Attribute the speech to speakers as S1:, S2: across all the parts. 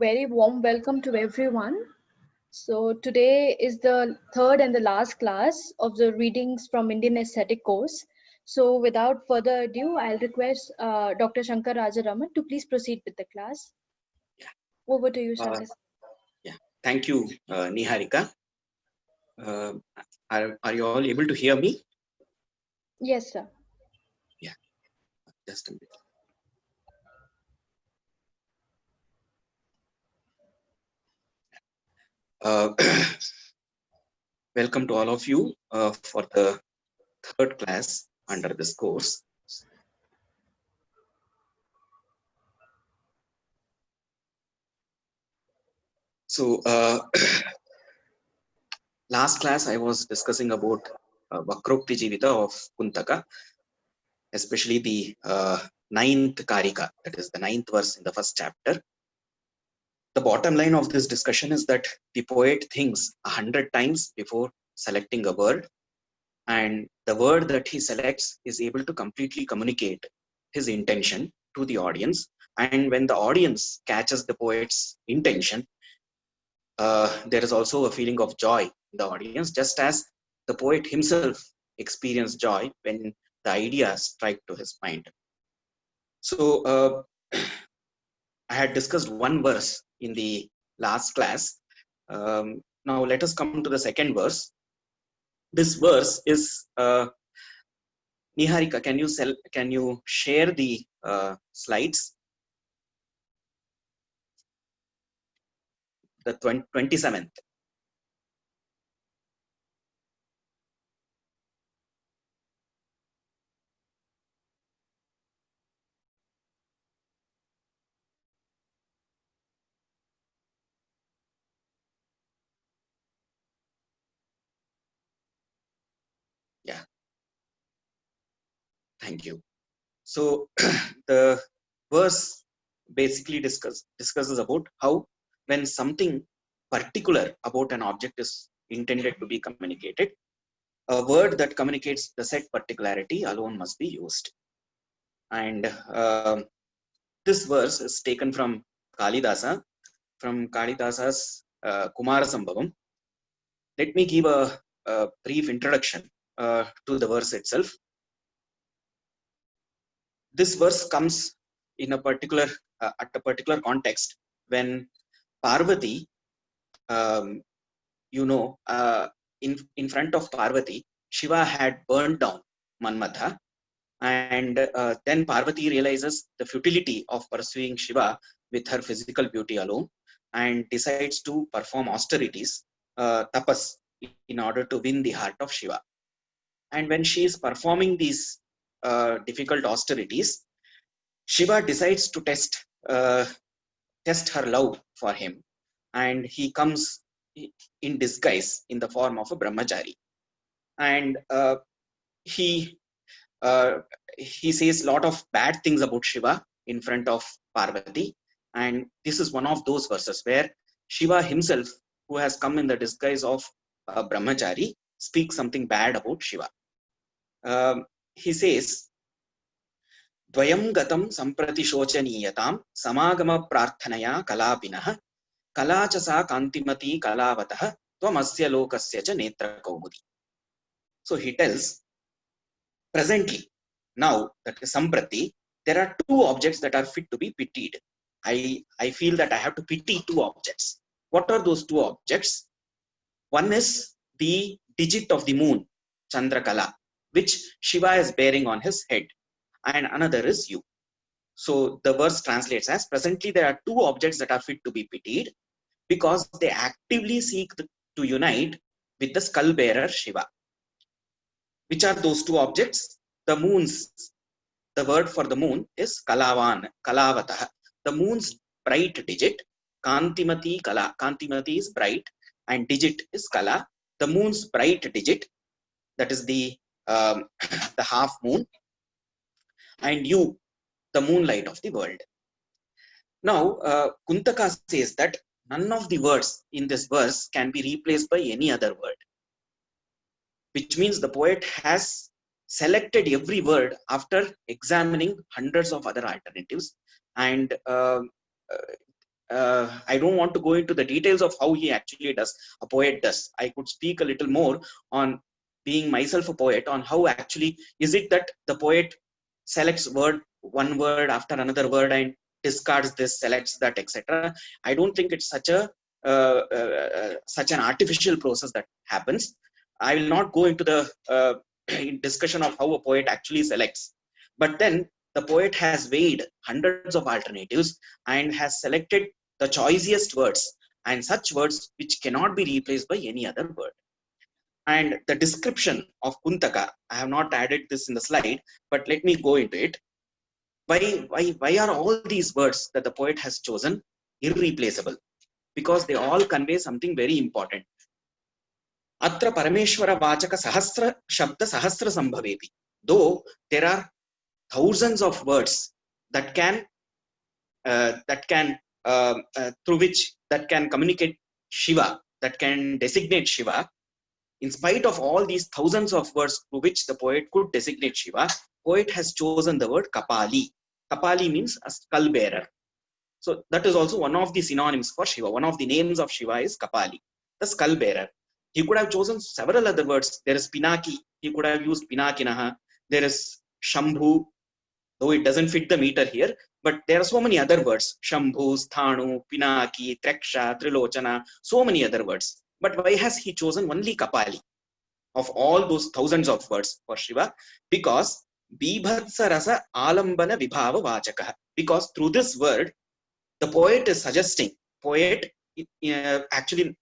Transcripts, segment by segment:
S1: very warm welcome to everyone. So today is the third and the last class of the readings from Indian Aesthetic course. So without further ado, I'll request Dr. Shankar Rajaraman to please proceed with the class. Over to you, Shankar.
S2: Thank you, Niharika. Are you all able to hear me?
S1: Yes, sir.
S2: Yeah, just a minute. Welcome to all of you for the third class under this course. So last class I was discussing about Vakrokti Jivita of Kuntaka, especially the ninth Karika, that is the ninth verse in the first chapter. The bottom line of this discussion is that the poet thinks 100 times before selecting a word, and the word that he selects is able to completely communicate his intention to the audience. And when the audience catches the poet's intention, there is also a feeling of joy in the audience, just as the poet himself experienced joy when the idea struck to his mind. So I had discussed one verse in the last class. Now let us come to the second verse. This verse is Niharika, can you share the slides? The 27th. Yeah. Thank you. So the verse basically discusses about how when something particular about an object is intended to be communicated, a word that communicates the said particularity alone must be used. And this verse is taken from Kalidasa's Kumara Sambhavam. Let me give a brief introduction to the verse itself. This verse comes in a particular at a particular context when Parvati, in front of Parvati, Shiva had burned down Manmatha, and then Parvati realizes the futility of pursuing Shiva with her physical beauty alone, and decides to perform austerities, tapas, in order to win the heart of Shiva. And when she is performing these difficult austerities, Shiva decides to test her love for him, and he comes in disguise in the form of a brahmachari, and he says a lot of bad things about Shiva in front of Parvati, and this is one of those verses where Shiva himself, who has come in the disguise of a brahmachari, speaks something bad about Shiva. He says, Dvayam gatam samprati shochaniyatam samagama prarthanaya kalapinah kalachasa kantimati kalavatah tvamasya lokasya cha netra kaumudi. So he tells, presently, now, that is samprati, there are two objects that are fit to be pitied. I feel that I have to pity two objects. What are those two objects? One is the digit of the moon, Chandrakala, which Shiva is bearing on his head, and another is you. So the verse translates as, presently there are two objects that are fit to be pitied because they actively seek to unite with the skull bearer Shiva. Which are those two objects? The moon's, the word for the moon is Kalavatah. The moon's bright digit, Kantimati Kala. Kantimati is bright and digit is Kala. The moon's bright digit, that is the half moon, and you, the moonlight of the world. Now, Kuntaka says that none of the words in this verse can be replaced by any other word, which means the poet has selected every word after examining hundreds of other alternatives, and I don't want to go into the details of how he actually does, a poet does. I could speak a little more on being myself a poet, on how actually is it that the poet selects one word after another word and discards this, selects that, etc. I don't think it's such an artificial process that happens. I will not go into the discussion of how a poet actually selects, but then the poet has weighed hundreds of alternatives and has selected the choicest words, and such words which cannot be replaced by any other word. And the description of Kuntaka, I have not added this in the slide, but let me go into it. Why are all these words that the poet has chosen irreplaceable? Because they all convey something very important. Atra Parameshwara Vachaka Sahasra Shabda Sahasra Sambhaveti. Though there are thousands of words that can through which that can communicate Shiva, that can designate Shiva, in spite of all these thousands of words through which the poet could designate Shiva, poet has chosen the word Kapali. Kapali means a skull bearer. So that is also one of the synonyms for Shiva. One of the names of Shiva is Kapali, the skull bearer. He could have chosen several other words. There is Pinaki. He could have used Pinakinaha. There is Shambhu, though it doesn't fit the meter here, but there are so many other words. Shambhu, Sthanu, Pinaki, Treksha, Trilochana, so many other words. But why has he chosen only Kapali of all those thousands of words for Shiva? Because Bibhatsa Rasa Alambana Vibhava Vachaka. Because through this word, the poet is suggesting, actually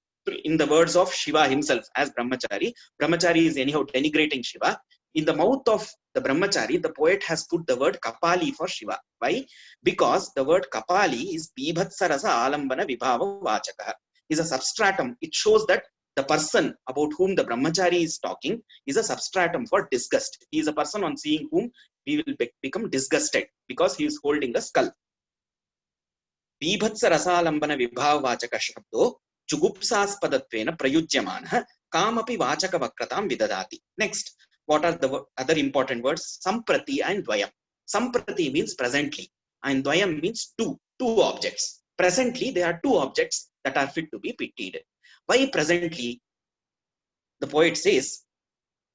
S2: in the words of Shiva himself as Brahmachari, Brahmachari is anyhow denigrating Shiva. In the mouth of the Brahmachari, the poet has put the word Kapali for Shiva. Why? Because the word Kapali is Bibhatsa Rasa Alambana Vibhava Vachaka, is a substratum. It shows that the person about whom the Brahmachari is talking is a substratum for disgust. He is a person on seeing whom we will become disgusted because he is holding a skull. Bibhatsa Rasalambana Vibhava Vachaka Shabdo Jugupsaspadattvena Prayujyamanah Kamapi Vachaka Vakratam Vidadati. Next, what are the other important words? Samprati and Dvayam. Samprati means presently, and Dvayam means two objects. Presently, there are two objects that are fit to be pitied. Why presently? The poet says,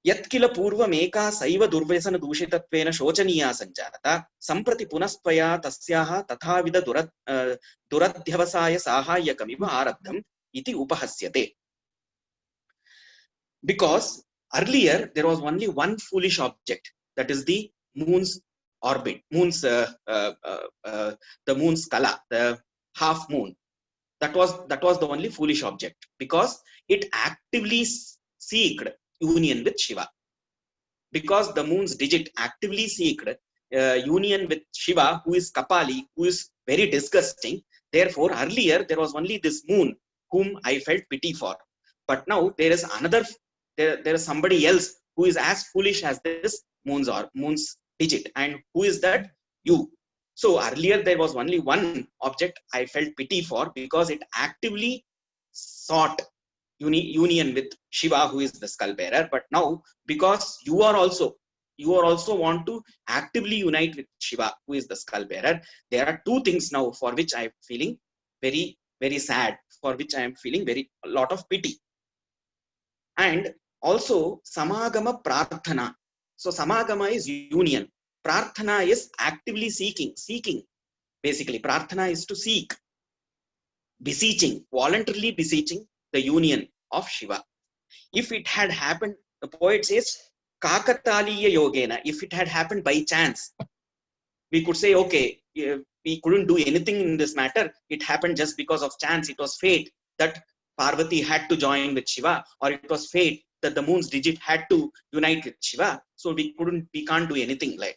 S2: Yatkila Purva Meka Saiva Durvesana Dushitatvena Shochaniya Sanjarata Samprati Punaspaya Tasyaha Tathavida Duradhyavasaya Sahayakamiva Aradham Iti Upahasyate. Because earlier there was only one foolish object, that is the moon's orbit, the moon's kala, the half moon. That was the only foolish object, because it actively seeked union with Shiva. Because the moon's digit actively seeked union with Shiva, who is Kapali, who is very disgusting. Therefore, earlier there was only this moon whom I felt pity for. But now there is another. There is somebody else who is as foolish as this moon's digit, and who is that? You. So earlier there was only one object I felt pity for, because it actively sought union with Shiva, who is the skull bearer. But now, because you are also want to actively unite with Shiva, who is the skull bearer, there are two things now for which I am feeling very, very sad, for which I am feeling a lot of pity. And also Samagama Prarthana. So Samagama is union. Prarthana is actively seeking. Basically, Prarthana is to seek, beseeching, voluntarily beseeching the union of Shiva. If it had happened, the poet says, Kakataliya Yogena, if it had happened by chance, we could say, okay, we couldn't do anything in this matter. It happened just because of chance. It was fate that Parvati had to join with Shiva, or it was fate that the moon's digit had to unite with Shiva. So we can't do anything. Like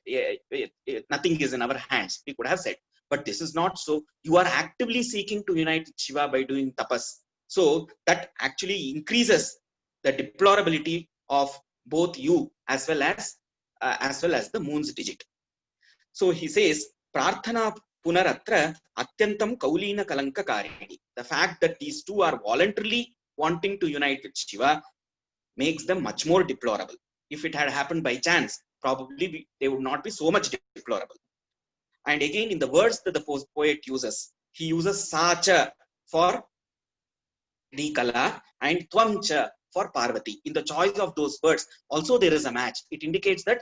S2: nothing is in our hands, we could have said. But this is not so. You are actively seeking to unite with Shiva by doing tapas. So that actually increases the deplorability of both you as well as the moon's digit. So he says, Prarthana Punaratra Atyantam Kaulina Kalanka Karini. The fact that these two are voluntarily wanting to unite with Shiva makes them much more deplorable. If it had happened by chance, probably they would not be so much deplorable. And again, in the words that the poet uses, he uses sacha for Kala and Twamcha for Parvati. In the choice of those words, also there is a match. It indicates that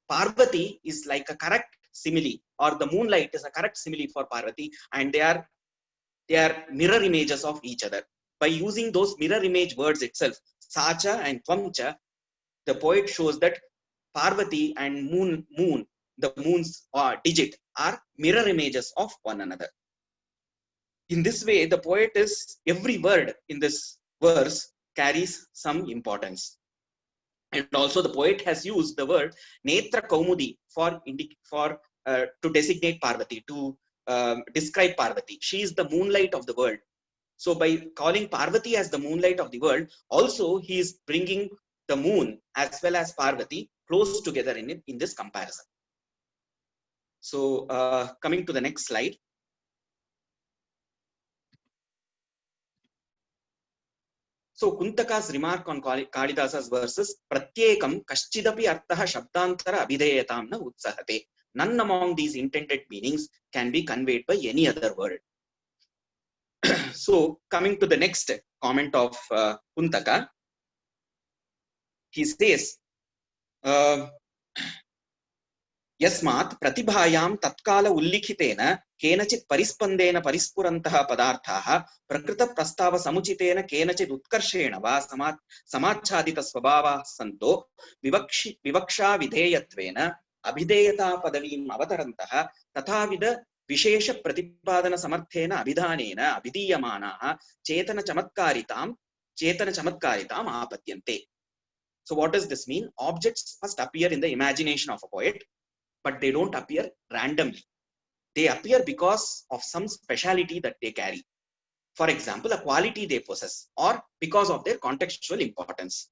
S2: Parvati is like a correct simile, or the moonlight is a correct simile for Parvati, and they are mirror images of each other. By using those mirror image words itself, Sacha and Twamcha, the poet shows that Parvati and moon, the moon's digit, are mirror images of one another. In this way, the poet is, every word in this verse carries some importance. And also the poet has used the word Netra Kaumudi to designate Parvati, to describe Parvati. She is the moonlight of the world. So by calling Parvati as the moonlight of the world, also he is bringing the moon as well as Parvati close together in this comparison. So coming to the next slide. So Kuntaka's remark on Kalidasa's verses, Pratyekam Kaschidapi Arthaha Shabdantara Abhideyatam na Utsahate. None among these intended meanings can be conveyed by any other word. So coming to the next comment of Kuntaka, he says, Yasmat Pratibhayam Tatkala Ullikhitena Kenachit Parispandeena Parispurantaha Padarthaha Prakrita Prastava Samuchitena Kenachit Utkarshena Va Samachadita Swabhava Santo Vivaksha Videyatvena Abhideyata Padavim Avatarantaha Tathavida Vishesha Pratipadana Samarthena Abhidhanena Abhidiyamanaha Chetana Chamatkaritam Apatyante. So what does this mean? Objects must appear in the imagination of a poet, but they don't appear randomly. They appear because of some speciality that they carry. For example, a quality they possess, or because of their contextual importance.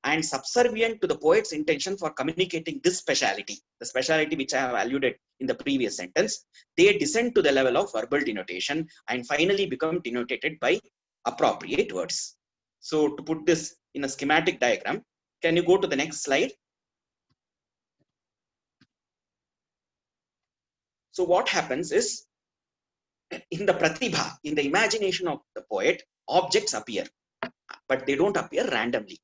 S2: And subservient to the poet's intention for communicating this speciality, the speciality which I have alluded in the previous sentence, they descend to the level of verbal denotation and finally become denoted by appropriate words. So to put this in a schematic diagram, can you go to the next slide? So what happens is, in the pratibha, in the imagination of the poet, objects appear, but they don't appear randomly.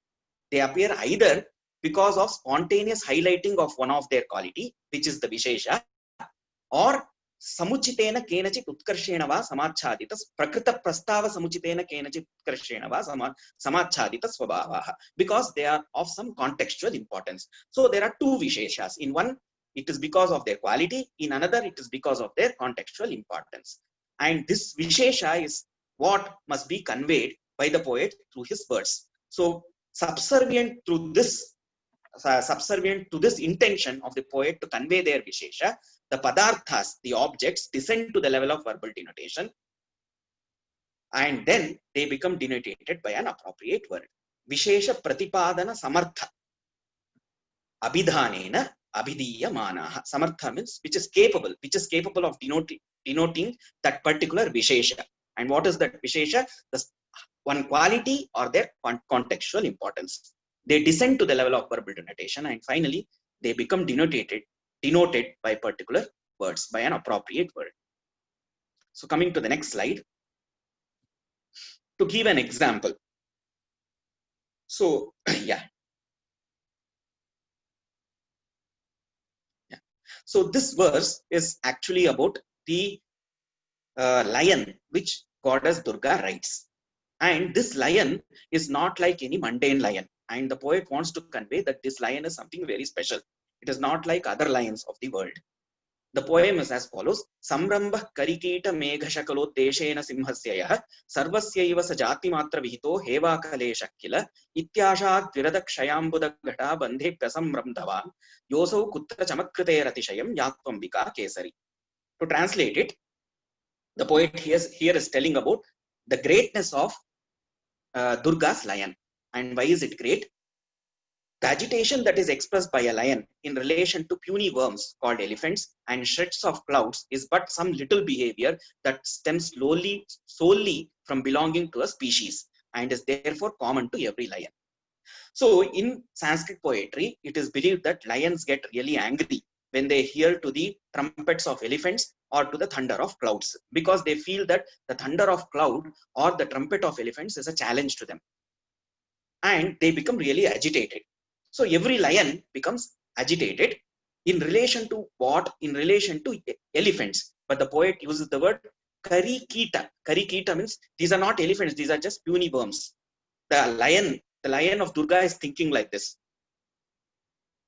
S2: They appear either because of spontaneous highlighting of one of their quality, which is the vishesha, or samuchitena kenachit utkarshena va samachadita prakrita prastava samuchitena kenachit utkarshena va samachadita swabhavaha, because they are of some contextual importance. So there are two visheshas. In one, it is because of their quality. In another, it is because of their contextual importance. And this vishesha is what must be conveyed by the poet through his words. So subservient to this intention of the poet to convey their vishesha, the padarthas, the objects, descend to the level of verbal denotation, and then they become denoted by an appropriate word. Vishesha pratipadana samartha abhidhanena abhidiyamanaha. Samartha means which is capable of denoting that particular vishesha. And what is that vishesha? The one quality or their contextual importance. They descend to the level of verbal denotation, and finally they become denoted by particular words, by an appropriate word. So coming to the next slide, to give an example. So yeah. So this verse is actually about the lion which goddess Durga rides. And this lion is not like any mundane lion. And the poet wants to convey that this lion is something very special. It is not like other lions of the world. The poem is as follows: Samrambha karikita meghashakalo deshena simhasyayah sarvasyaiva sajati matra vihito heva kalesha kila ityashat virada kshayambuda ghata bandhe prasamramdhavan yosau kutra chamakrite ratishayam yatvambika kesari. To translate it, the poet here is telling about the greatness of Durga's lion. And why is it great? The agitation that is expressed by a lion in relation to puny worms called elephants and shreds of clouds is but some little behavior that stems solely from belonging to a species and is therefore common to every lion. So in Sanskrit poetry, it is believed that lions get really angry when they hear to the trumpets of elephants or to the thunder of clouds, because they feel that the thunder of cloud or the trumpet of elephants is a challenge to them, and they become really agitated. So every lion becomes agitated in relation to what? In relation to elephants. But the poet uses the word karikita. Karikita means these are not elephants, these are just puny worms. The lion of Durga is thinking like this.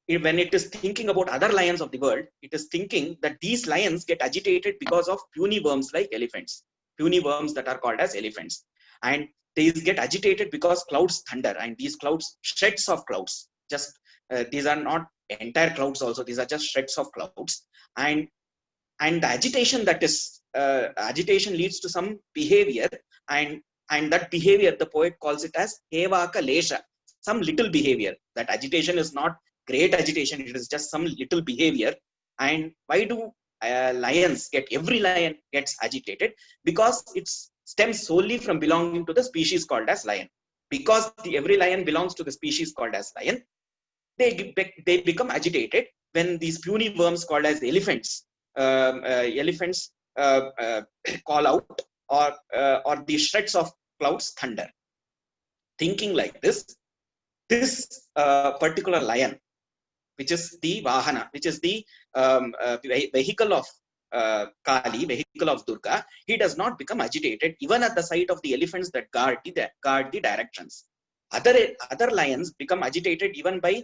S2: When it is thinking about other lions of the world, it is thinking that these lions get agitated because of puny worms like elephants, puny worms that are called as elephants. And they get agitated because clouds thunder, and these clouds, shreds of clouds, just these are not entire clouds also, these are just shreds of clouds. And the agitation, that is agitation leads to some behavior, and that behavior the poet calls it as hevaka lesha, some little behavior. That agitation is not great agitation, it is just some little behavior. And why do every lion gets agitated? Because it stems solely from belonging to the species called as lion. Because every lion belongs to the species called as lion, they become agitated when these puny worms called as elephants call out, or the shreds of clouds thunder. Thinking like this particular lion, which is the Vahana, which is the vehicle of Kali, vehicle of Durga, he does not become agitated even at the sight of the elephants that guard the directions. Other lions become agitated even by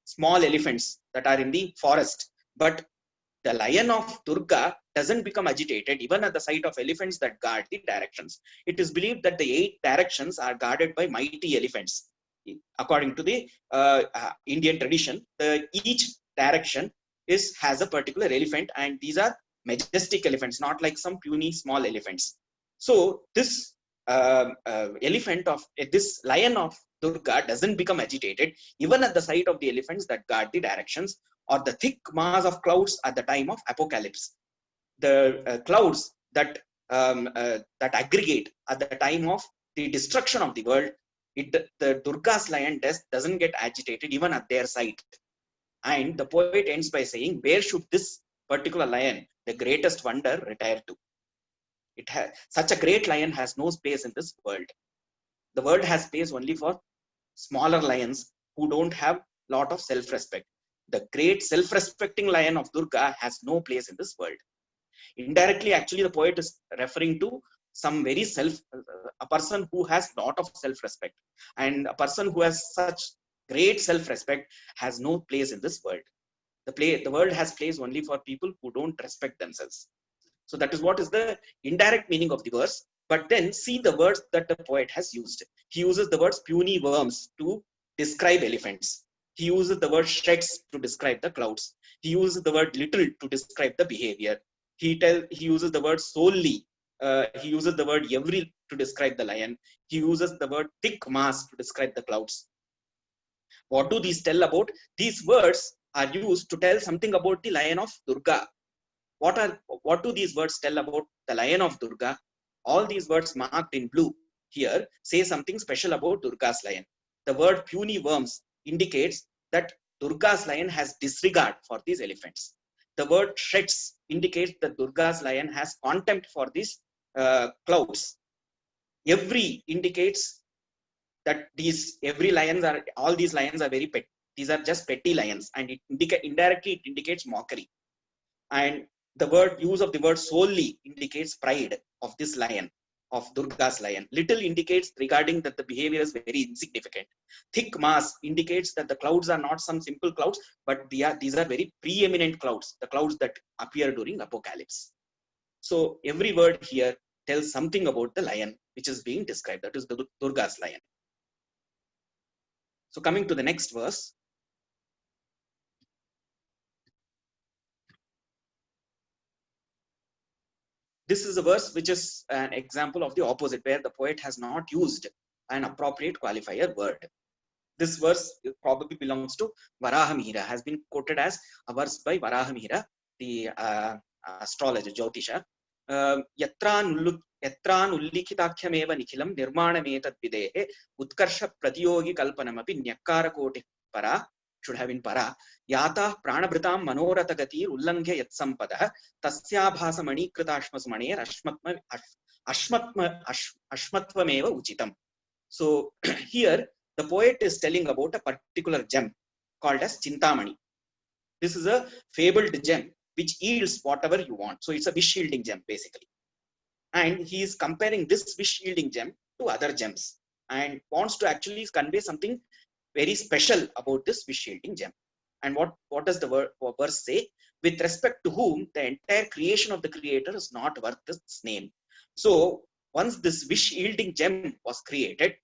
S2: small elephants that are in the forest, but the lion of Durga doesn't become agitated even at the sight of elephants that guard the directions. It is believed that the 8 directions are guarded by mighty elephants. According to the Indian tradition, each direction has a particular elephant, and these are majestic elephants, not like some puny small elephants. So this this lion of Durga doesn't become agitated even at the sight of the elephants that guard the directions, or the thick mass of clouds at the time of apocalypse. The clouds that aggregate at the time of the destruction of the world, the Durga's lion doesn't get agitated even at their sight. And the poet ends by saying, where should this particular lion, the greatest wonder, retire to? Such a great lion has no space in this world. The world has space only for smaller lions who don't have lot of self-respect. The great self-respecting lion of Durga has no place in this world. Indirectly, actually, the poet is referring to some very a person who has lot of self-respect, and a person who has such great self-respect has no place in this world. The world has place only for people who don't respect themselves. So that is what is the indirect meaning of the verse. But then see the words that the poet has used. He uses the words puny worms to describe elephants. He uses the word shreds to describe the clouds. He uses the word little to describe the behavior. He uses the word solely. He uses the word every to describe the lion. He uses the word thick mass to describe the clouds. What do these tell about? These words are used to tell something about the lion of Durga. What do these words tell about the lion of Durga? All these words marked in blue here say something special about Durga's lion. The word puny worms indicates that Durga's lion has disregard for these elephants. The word shreds indicates that Durga's lion has contempt for these clouds. Every indicates that all these lions are very petty. These are just petty lions, and indirectly it indicates mockery. And the use of the word solely indicates pride of this lion, of Durga's lion. Little indicates regarding that the behavior is very insignificant. Thick mass indicates that the clouds are not some simple clouds, but these are very preeminent clouds, the clouds that appear during apocalypse. So every word here tells something about the lion which is being described, that is the Durga's lion. So coming to the next verse. This is a verse which is an example of the opposite, where the poet has not used an appropriate qualifier word. This verse probably belongs to Varahamihira, has been quoted as a verse by Varahamihira, the astrologer, Jyotisha. Yatran ullikhitakhyameva nikhilam nirmanametad videhe utkarsha pratiyogi kalpanamapi nyakkara koti para should have been para. Yata pranabhritam manoratha gatir ullangya yat sampadah tasyabhasa mani kritashmasmaneer ashmattvameva uchitam. So here the poet is telling about a particular gem called as Chintamani. This is a fabled gem which yields whatever you want. So it's a wish yielding gem basically. And he is comparing this wish yielding gem to other gems and wants to actually convey something very special about this wish yielding gem. And what does the verse say? With respect to whom the entire creation of the creator is not worth its name. So once this wish yielding gem was created,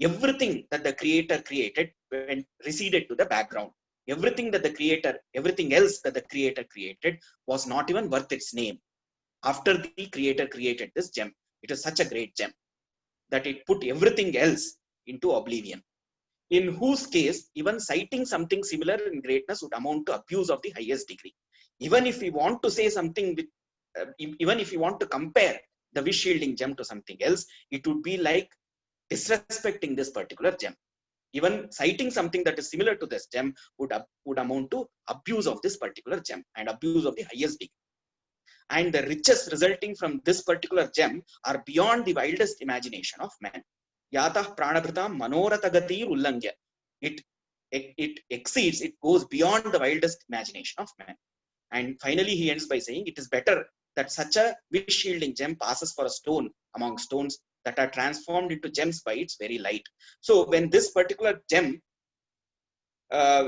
S2: everything that the creator created receded to the background. Everything else that the creator created was not even worth its name. After the creator created this gem, it is such a great gem that it put everything else into oblivion. In whose case, even citing something similar in greatness would amount to abuse of the highest degree. Even if we want to say something with, even if we want to compare the wish yielding gem to something else, it would be like disrespecting this particular gem. Even citing something that is similar to this gem would amount to abuse of this particular gem and abuse of the highest degree. And the riches resulting from this particular gem are beyond the wildest imagination of man. Yatah pranabhritam manoratha gatir ullangya. It exceeds, it goes beyond the wildest imagination of man. And finally he ends by saying, it is better that such a wish yielding gem passes for a stone among stones that are transformed into gems by its very light. So when this particular gem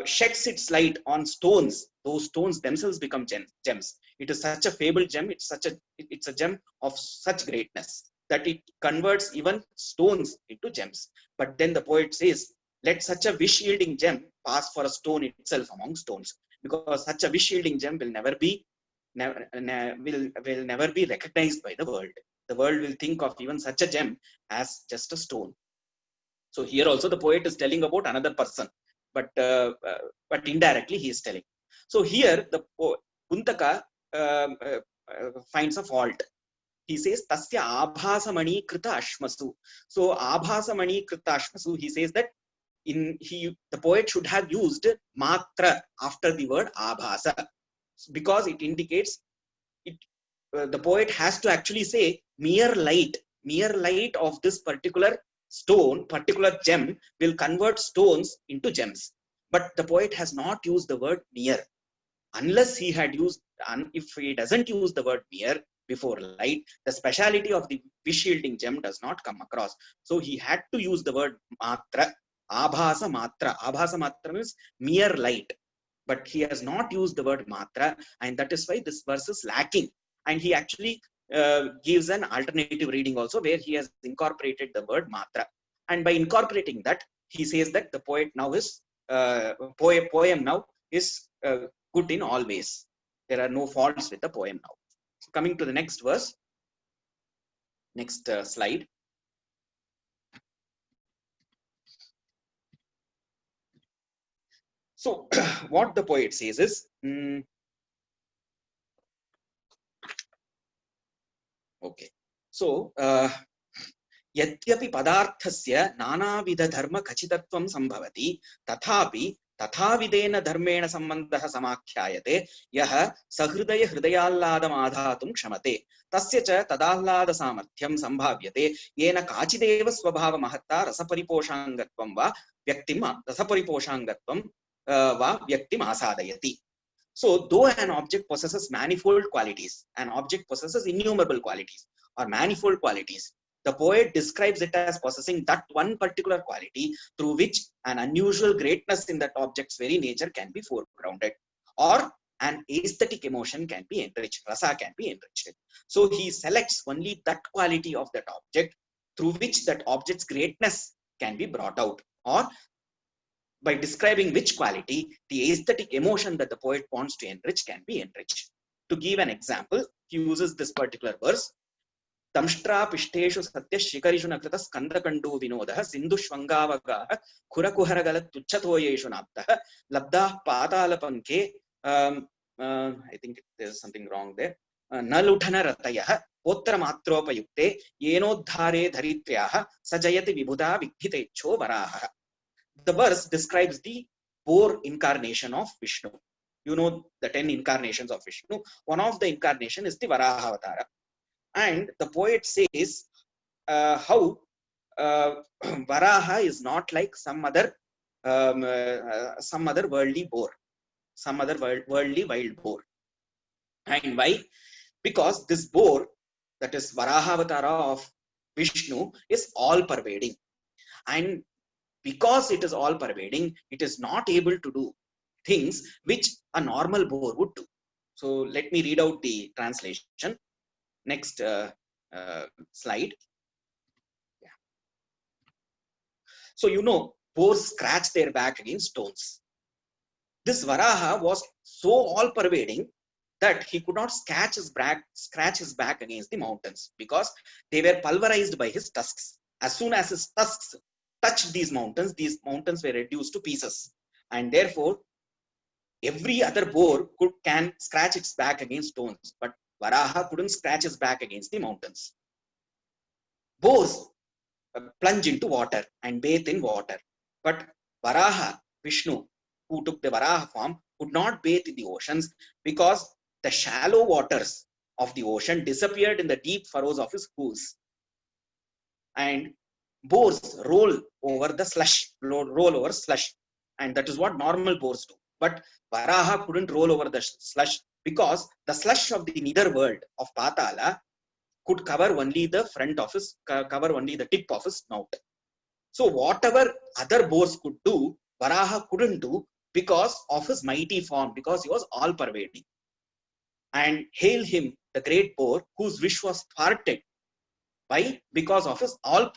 S2: sheds its light on stones, those stones themselves become gems. It is such a fabled gem. It's a gem of such greatness that it converts even stones into gems. But then the poet says, let such a wish yielding gem pass for a stone itself among stones, because such a wish yielding gem will never be recognized by the world. The world will think of even such a gem as just a stone. So here also the poet is telling about another person, but indirectly he is telling. So here the Kuntaka finds a fault. He says tasya abhasamani krita ashmasu. So abhasamani krita ashmasu, he says that the poet should have used matra after the word abhasa, because it indicates the poet has to actually say mere light of this particular stone, particular gem will convert stones into gems. But the poet has not used the word mere. Unless he had used, if he doesn't use the word mere before light, the speciality of the wish yielding gem does not come across. So he had to use the word matra, abhasa matra. Abhasa matra means mere light. But he has not used the word matra, and that is why this verse is lacking. And he actually gives an alternative reading also, where he has incorporated the word matra. And by incorporating that, he says that the poet now is poem now is good in all ways. There are no faults with the poem now. So coming to the next verse, next slide. So what the poet says is, okay. So यद्यपि पदार्थस्य नानाविध धर्म खचितत्वं संभवति, तथापि तथाविधेन धर्मेण संबन्धः समाख्यायते, यः सहृदय हृदयाह्लादमाधातुं क्षमते, तस्य च तदाह्लाद सामर्थ्यं संभाव्यते, येन काचिदेव स्वभाव महत्ता रसपरिपोषाङ्गत्वं वा व्यक्तिम् आसादयति. So though an object possesses manifold qualities, an object possesses innumerable qualities or manifold qualities, the poet describes it as possessing that one particular quality through which an unusual greatness in that object's very nature can be foregrounded, or an aesthetic emotion can be enriched, rasa can be enriched. So he selects only that quality of that object through which that object's greatness can be brought out, or by describing which quality the aesthetic emotion that the poet wants to enrich can be enriched. To give an example, he uses this particular verse. Tamshtra pishteshu satya shikarishu nakrita skandakandu vinodah sindhushvangavagaha khurakuharagalat tuchatoyeshu naptah labdah patalapanke. I think there's something wrong there. Naluthana ratayah potra matropayukte yenodhare dharitryaha sajayati vibhuda vikbhitecho varaha. The verse describes the boar incarnation of Vishnu. You know the 10 incarnations of Vishnu. One of the incarnation is the Varaha Avatara. And the poet says how Varaha is not like some other worldly boar, some other worldly wild boar. And why? Because this boar, that is Varaha Avatara of Vishnu, is all pervading. And because it is all pervading, it is not able to do things which a normal boar would do. So let me read out the translation. Next slide. Yeah. So you know, boars scratch their back against stones. This Varaha was so all pervading that he could not scratch his back against the mountains, because they were pulverized by his tusks. As soon as his tusks touched these mountains were reduced to pieces. And therefore, every other boar can scratch its back against stones, but Varaha couldn't scratch his back against the mountains. Boars plunge into water and bathe in water, but Varaha, Vishnu, who took the Varaha form, could not bathe in the oceans, because the shallow waters of the ocean disappeared in the deep furrows of his hooves. And boars roll over the slush, and that is what normal boars do. But Varaha couldn't roll over the slush, because the slush of the nether world of Patala could cover only the tip of his snout. So whatever other boars could do, Varaha couldn't do, because of his mighty form, because he was all pervading. And hail him, the great boar, whose wish was thwarted. Why? Because of the all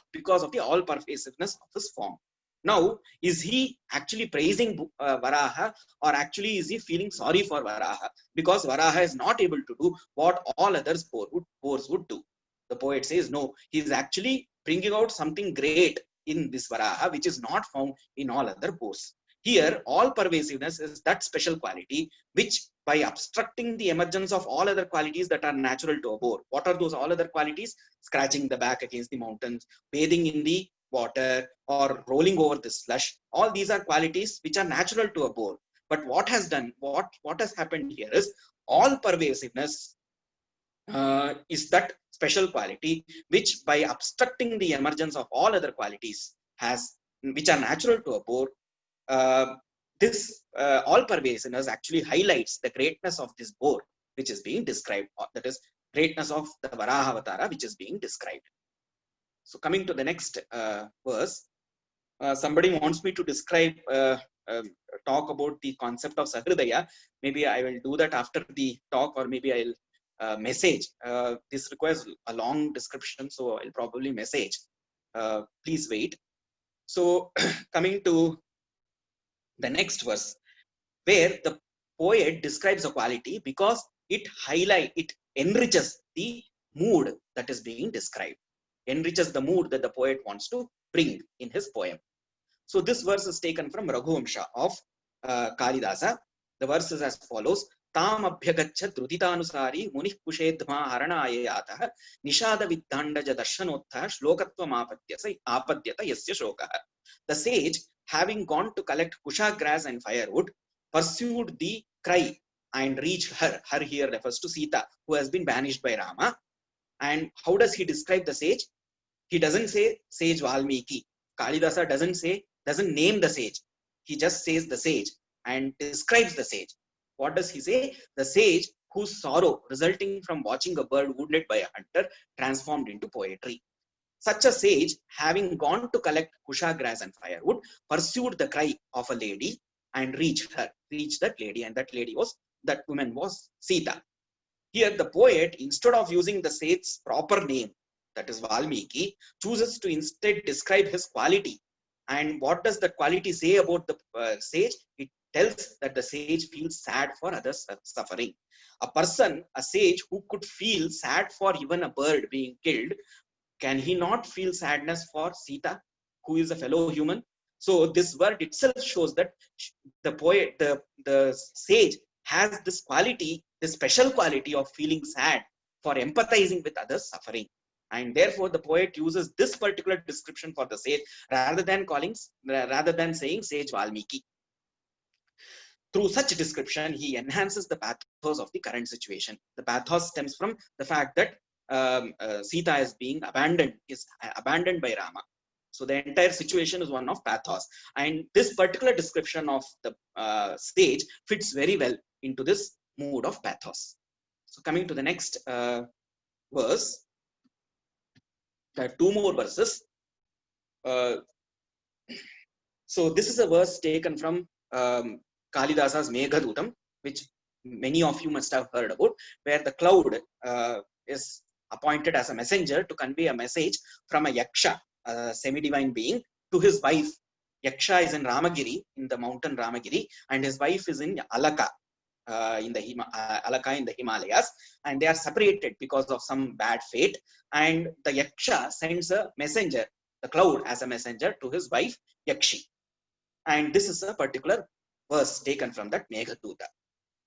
S2: pervasiveness of his form. Now, is he actually praising Varaha, or actually is he feeling sorry for Varaha? Because Varaha is not able to do what all others boars would do. The poet says, no, he is actually bringing out something great in this Varaha, which is not found in all other boars. Here, all pervasiveness is that special quality which, by obstructing the emergence of all other qualities that are natural to a boar. What are those all other qualities? Scratching the back against the mountains, bathing in the water, or rolling over the slush. All these are qualities which are natural to a boar. But what has happened here is, all pervasiveness is that special quality which, by obstructing the emergence of all other qualities which are natural to a boar, this all pervasiveness actually highlights the greatness of this boar which is being described, that is greatness of the Varaha Avatara which is being described. So coming to the next verse, somebody wants me to describe talk about the concept of Sahridaya. Maybe I will do that after the talk, or maybe I'll message. This requires a long description, so I'll probably message. Please wait. So coming to the next verse, where the poet describes a quality because it enriches the mood that is being described, enriches the mood that the poet wants to bring in his poem. So this verse is taken from Raghuvamsha of Kalidasa. The verse is as follows: Tam abhyagaccha druditanusari munih kushedhma haranayatah nishada viddhandaja darshanottha shlokatvam apadyata yasya shokah. The sage, having gone to collect kusha grass and firewood, pursued the cry and reached her. Her here refers to Sita, who has been banished by Rama. And how does he describe the sage? He doesn't say sage Valmiki. Kalidasa doesn't name the sage. He just says the sage and describes the sage. What does he say? The sage whose sorrow resulting from watching a bird wounded by a hunter transformed into poetry. Such a sage, having gone to collect kusha grass and firewood, pursued the cry of a lady and reached that lady, and that woman was Sita. Here the poet, instead of using the sage's proper name, that is Valmiki, chooses to instead describe his quality. And what does that quality say about the sage? It tells that the sage feels sad for others' suffering. A sage who could feel sad for even a bird being killed, can he not feel sadness for Sita, who is a fellow human? So this word itself shows that the poet, the sage, has this quality, this special quality of feeling sad for empathizing with others' suffering. And therefore, the poet uses this particular description for the sage rather than saying sage Valmiki. through such description, he enhances the pathos of the current situation. The pathos stems from the fact that Sita is being abandoned by Rama. So the entire situation is one of pathos, and this particular description of the sage fits very well into this mood of pathos. So coming to the next verse, there are two more verses. So this is a verse taken from Kalidasa's Meghadutam, which many of you must have heard about, where the cloud is appointed as a messenger to convey a message from a yaksha, a semi-divine being, to his wife. Yaksha is in Ramagiri, in the mountain Ramagiri, and his wife is in Alaka, Alaka in the Himalayas, and they are separated because of some bad fate. And the yaksha sends a messenger, the cloud, as a messenger to his wife Yakshi. And this is a particular verse taken from that Meghaduta.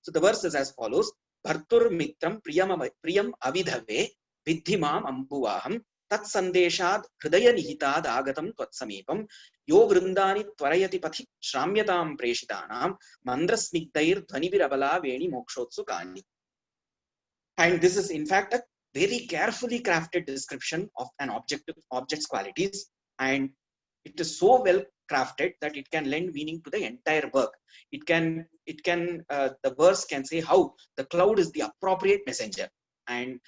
S2: So the verse is as follows: Bhartur mitram priyam avidhave vidhimam ambuvaham tat sandeshad hridaya nihitad agatam tvat samipam yo vrindani tvarayati pathi shramyatam preshitanam mandrasnigdair dhvanibirabala veni mokshotsukani. And this is in fact a very carefully crafted description of an object's qualities, and it is so well crafted that it can lend meaning to the entire work. The verse can say how the cloud is the appropriate messenger, and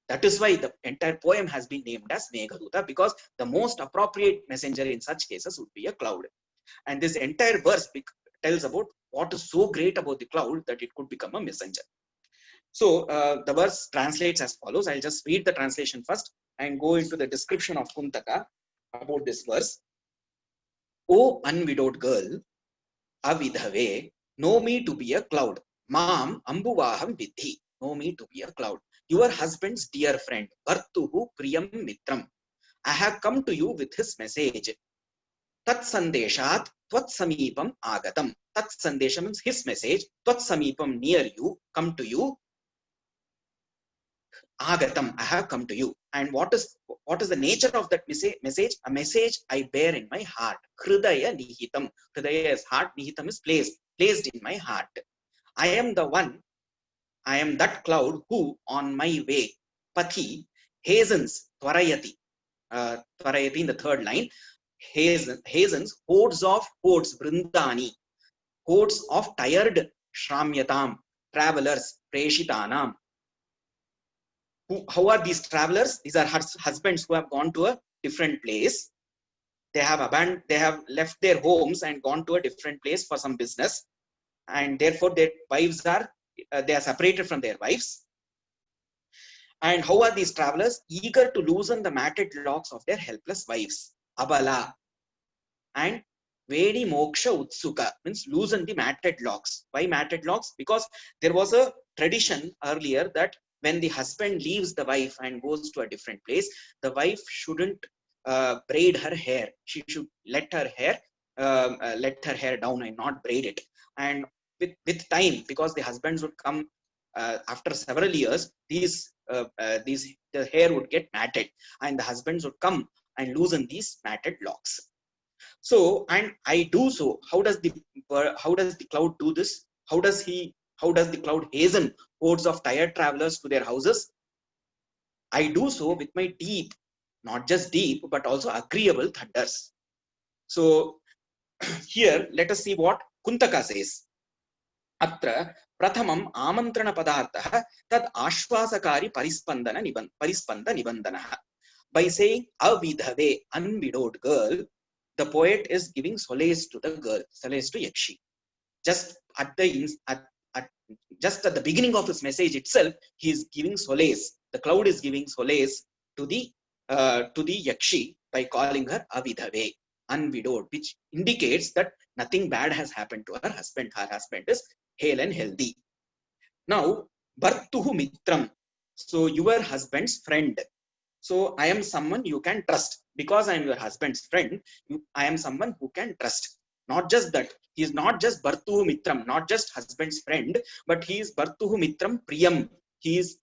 S2: that is why the entire poem has been named as Meghaduta, because the most appropriate messenger in such cases would be a cloud. And this entire verse tells about what is so great about the cloud that it could become a messenger. So the verse translates as follows. I'll just read the translation first and go into the description of Kuntaka about this verse. O unwidowed girl, avidhave, know me to be a cloud. Mam ambuvaham vidhi, know me to be a cloud. Your husband's dear friend, Bhartuhu priyam mitram. I have come to you with his message. Tat sandeshat tvat samipam agatam. Tat sandesha means his message. Tvat samipam, near you, come to you. Agatam, I have come to you. And what is the nature of that message? A message I bear in my heart. Hridaya nihitam. Hridaya is heart, nihitam is placed in my heart. I am the one, I am that cloud who on my way, pathi, hastens, tvarayati. Tvarayati in the third line. Hastens, hordes, vrindani. Hordes of tired shramyatam, travelers, preshitanam. How are these travelers? These are husbands who have gone to a different place. They have left their homes and gone to a different place for some business, and therefore their wives they are separated from their wives. And how are these travelers? Eager to loosen the matted locks of their helpless wives. Abala. And Vedi moksha utsuka means loosen the matted locks. Why matted locks? Because there was a tradition earlier that when the husband leaves the wife and goes to a different place, the wife shouldn't braid her hair. She should let her hair down and not braid it. And with time, because the husbands would come after several years, the hair would get matted, and the husbands would come and loosen these matted locks. So, and I do so. How does the cloud do this? How does the cloud hasten hordes of tired travelers to their houses? I do so with my deep, not just deep, but also agreeable thunders. So here, let us see what Kuntaka says. Atra prathamam amantrana padartha tad ashvasakari parispanda nibandana. By saying avidhave, unwidowed girl, the poet is giving solace to the girl, solace to Yakshi. Just at the beginning of his message itself, he is giving solace. The cloud is giving solace to the Yakshi by calling her avidhave, unwidowed, which indicates that nothing bad has happened to her husband. Her husband is hale and healthy. Now, Bhartuhu mitram, so your husband's friend. So I am someone you can trust. Because I am your husband's friend, I am someone who can trust. Not just that, he is not just Bhartuhu mitram, not just husband's friend, but he is Bhartuhu mitram priyam. He is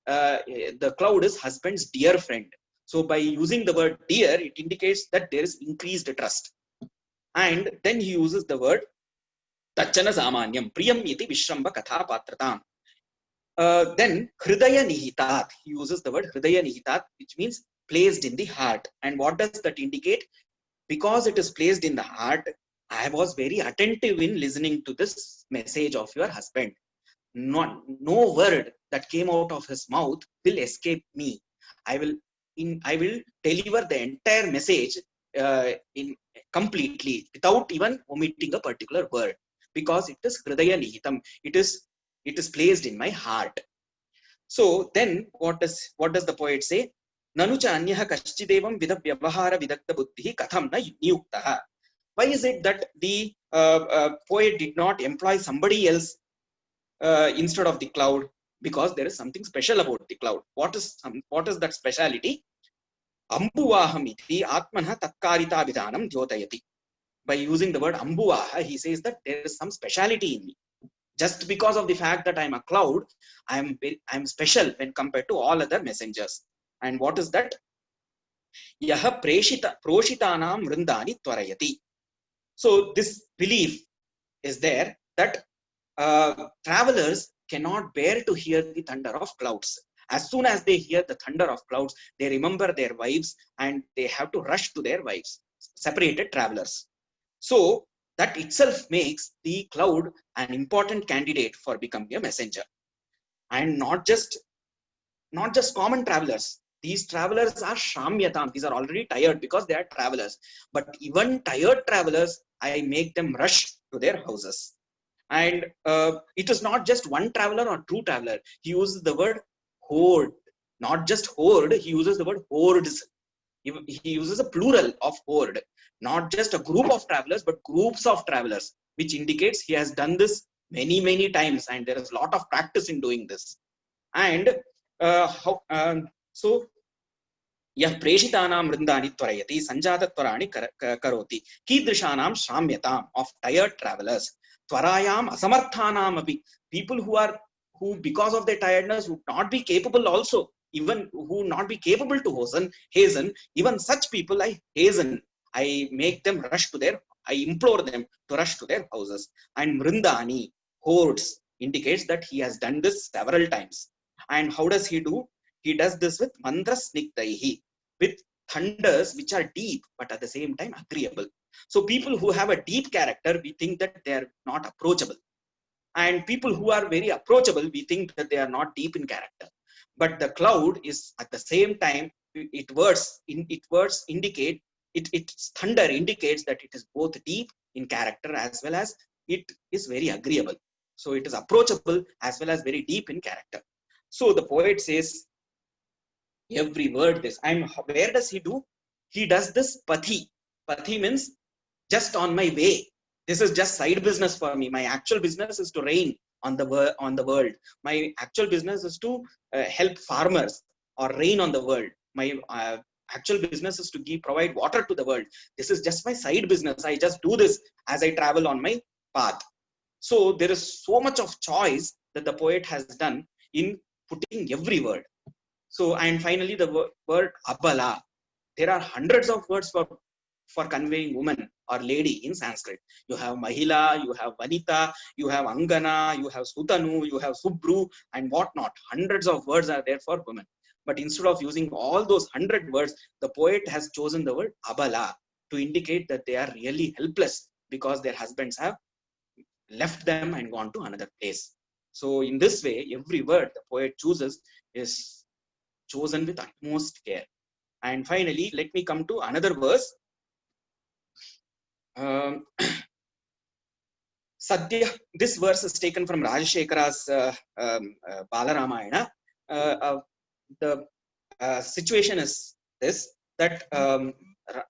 S2: the cloud is husband's dear friend. So by using the word dear, it indicates that there is increased trust. And then he uses the word Tachana Samanyam Priyam iti Vishramba Katha Patratam. Then Hridaya Nihitat, he uses the word Hridaya Nihitat, which means placed in the heart. And what does that indicate? Because it is placed in the heart, I was very attentive in listening to this message of your husband. No word that came out of his mouth will escape me. I will deliver the entire message in completely without even omitting a particular word, because it is Hridaya Nihitam. It is placed in my heart. So then what does the poet say? Nanu cha anyaha kashchidevam vida vyavahara vidakta buddhi katham na niyuktaha. Why is it that the poet did not employ somebody else instead of the cloud? Because there is something special about the cloud. What is that speciality? Ambuvaham iti atmanha tatkarita vidhanam dhyotayati. By using the word ambuvaha, he says that there is some speciality in me. Just because of the fact that I'm a cloud, I'm special when compared to all other messengers. And what is that? Yaha proshitanam vrindani tvarayati. So this belief is there that travelers cannot bear to hear the thunder of clouds. As soon as they hear the thunder of clouds, they remember their wives and they have to rush to their wives, separated travelers. So that itself makes the cloud an important candidate for becoming a messenger. And not just common travelers. These travelers are Shamyatam. These are already tired because they are travelers. But even tired travelers, I make them rush to their houses. And it is not just one traveler or two traveler. He uses the word horde. Not just horde, he uses the word hordes. He uses a plural of horde. Not just a group of travelers, but groups of travelers, which indicates he has done this many, many times. And there is a lot of practice in doing this. And so Yah preshitanam vrindani tvarayati sanjata tvarani karoti kidrishanam shamyatam, of tired travelers, tvarayam asamarthanam api, people who because of their tiredness would not be capable also, even who not be capable to hasten, even such people I hasten, I make them rush to their, I implore them to rush to their houses. And vrindani, hordes, indicates that he has done this several times. And how does he do? He does this with mantra sniktaihi, with thunders which are deep but at the same time agreeable. So people who have a deep character, we think that they are not approachable. And people who are very approachable, we think that they are not deep in character. But the cloud is at the same time, its thunder indicates that it is both deep in character as well as it is very agreeable. So it is approachable as well as very deep in character. So the poet says every word this. And where does he do? He does this pathi. Pathi means just on my way. This is just side business for me. My actual business is to reign on the world. My actual business is to help farmers or reign on the world. My actual business is to provide water to the world. This is just my side business. I just do this as I travel on my path. So there is so much of choice that the poet has done in putting every word. So, and finally the word abala. There are hundreds of words for conveying woman or lady in Sanskrit. You have Mahila, you have Vanita, you have Angana, you have Sutanu, you have Subru, and whatnot. Hundreds of words are there for women. But instead of using all those 100 words, the poet has chosen the word abala to indicate that they are really helpless because their husbands have left them and gone to another place. So in this way, every word the poet chooses is chosen with utmost care. And finally, let me come to another verse. Sadhya, this verse is taken from Rajashekara's Balaramayana. The situation is this, that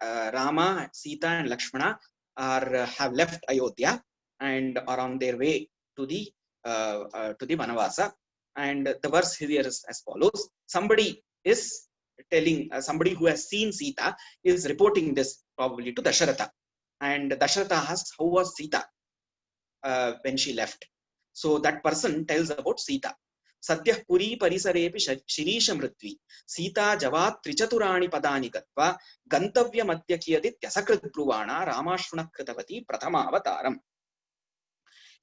S2: Rama, Sita and Lakshmana have left Ayodhya and are on their way to the Vanavasa. And the verse here is as follows. Somebody is telling, somebody who has seen Sita is reporting this probably to Dasharatha. And Dasharatha asks, how was Sita when she left? So that person tells about Sita. Satyah puri parisarepi shirisha mritvi Sita javat trichaturani padani gatva gantavya madhyakiyadit yasakrit bruvana ramashvana kritavati prathama avataram.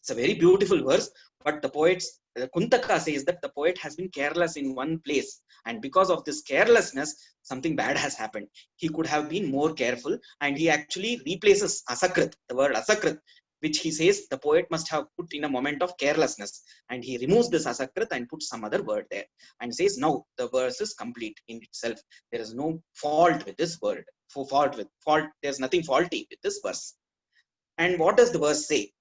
S2: It's a very beautiful verse, but the poet's Kuntaka says that the poet has been careless in one place, and because of this carelessness, something bad has happened. He could have been more careful, and he actually replaces asakrit, the word asakrit, which he says the poet must have put in a moment of carelessness, and he removes this asakrit and puts some other word there, and says now the verse is complete in itself. There is no fault with this word. For fault, there's nothing faulty with this verse. And what does the verse say?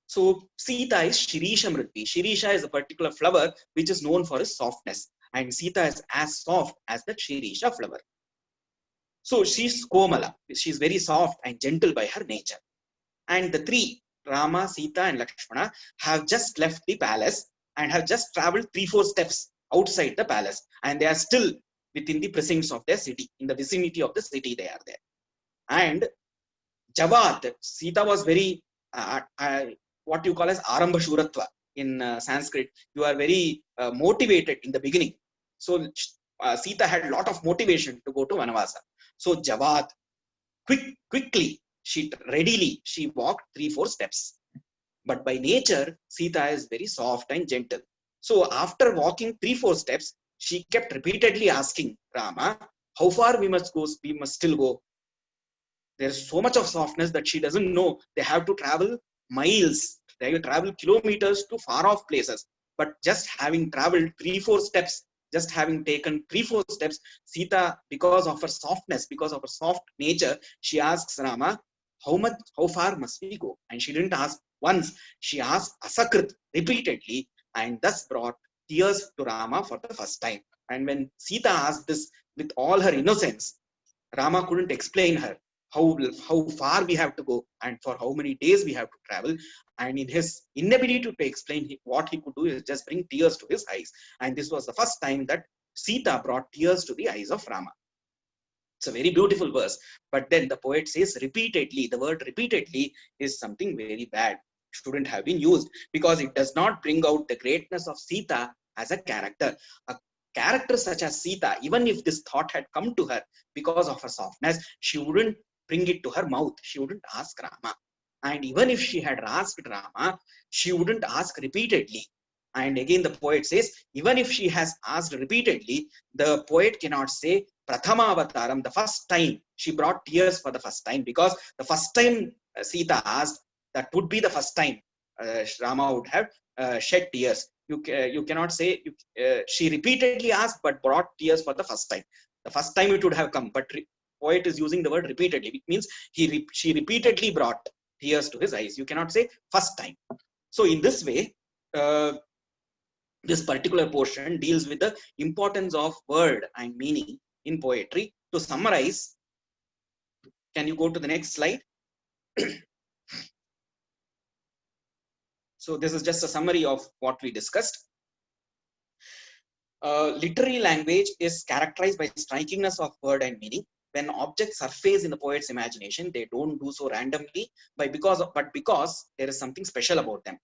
S2: So Sita is Shirisha Mritti. Shirisha is a particular flower which is known for its softness, and Sita is as soft as the Shirisha flower. So she's Komala. She's very soft and gentle by her nature. And the three, Rama, Sita, and Lakshmana, have just left the palace and have just traveled 3-4 steps outside the palace, and they are still within the precincts of their city, in the vicinity of the city they are there. And Javad, Sita was very what you call as Arambha Shuratva in Sanskrit. You are very motivated in the beginning. So Sita had a lot of motivation to go to Vanavasa. So Javad, quickly, readily, she walked 3-4 steps. But by nature, Sita is very soft and gentle. So after walking 3-4 steps, she kept repeatedly asking Rama, how far we must go, we must still go. There's so much of softness that she doesn't know. They have to travel miles, they will travel kilometers to far off places. But just having traveled 3-4 steps, just having taken 3-4 steps, Sita, because of her softness, because of her soft nature, she asks Rama, how far must we go? And she didn't ask once, she asked asakrit repeatedly, and thus brought tears to Rama for the first time. And when Sita asked this with all her innocence, Rama couldn't explain her how far we have to go and for how many days we have to travel. And in his inability to explain, what he could do is just bring tears to his eyes. And this was the first time that Sita brought tears to the eyes of Rama. It's a very beautiful verse. But then the poet says repeatedly, the word repeatedly is something very bad. Shouldn't have been used because it does not bring out the greatness of Sita as a character. A character such as Sita, even if this thought had come to her because of her softness, she wouldn't bring it to her mouth. She wouldn't ask Rama. And even if she had asked Rama, she wouldn't ask repeatedly. And again, the poet says, even if she has asked repeatedly, the poet cannot say Prathama Avataram, the first time. She brought tears for the first time, because the first time Sita asked, that would be the first time Rama would have shed tears. You cannot say she repeatedly asked but brought tears for the first time. The first time it would have come, but poet is using the word repeatedly. It means she repeatedly brought tears to his eyes. You cannot say first time. So in this way, this particular portion deals with the importance of word and meaning in poetry. To summarize, can you go to the next slide? So this is just a summary of what we discussed. Literary language is characterized by strikingness of word and meaning. When objects surface in the poet's imagination, they don't do so randomly, but because there is something special about them.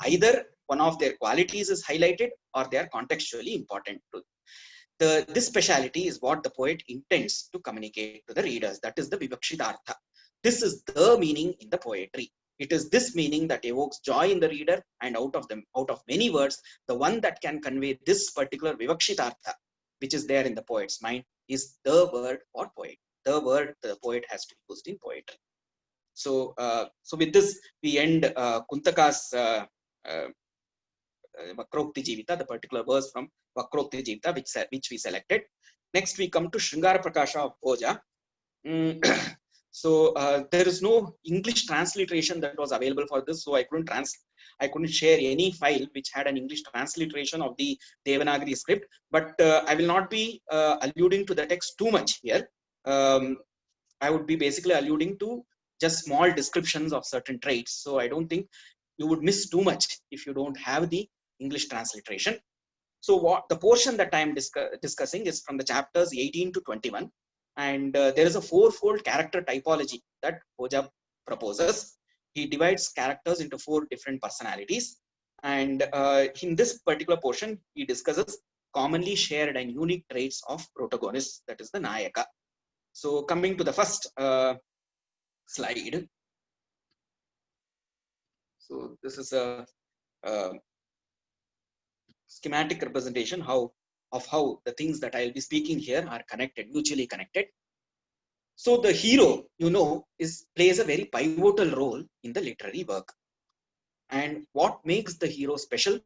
S2: Either one of their qualities is highlighted or they are contextually important. This speciality is what the poet intends to communicate to the readers. That is the Vivakshita-artha. This is the meaning in the poetry. It is this meaning that evokes joy in the reader, and out of many words, the one that can convey this particular Vivakshita-artha, which is there in the poet's mind, is the word for poet. The word the poet has to be used in poetry. So, so with this, we end Kuntaka's Vakrokti Jivita, the particular verse from Vakrokti Jivita, which we selected. Next, we come to Shringara Prakasha of Bhoja. So there is no English transliteration that was available for this, so I couldn't share any file which had an English transliteration of the Devanagari script. But I will not be alluding to the text too much here. I would be basically alluding to just small descriptions of certain traits. So I don't think you would miss too much if you don't have the English transliteration. So what the portion that I am discussing is from the chapters 18 to 21. And there is a fourfold character typology that Bhoja proposes. He divides characters into 4 different personalities. And in this particular portion, he discusses commonly shared and unique traits of protagonists, that is the Nayaka. So coming to the first slide. So this is a schematic representation of how the things that I'll be speaking here are connected, mutually connected. So the hero, plays a very pivotal role in the literary work. And what makes the hero special?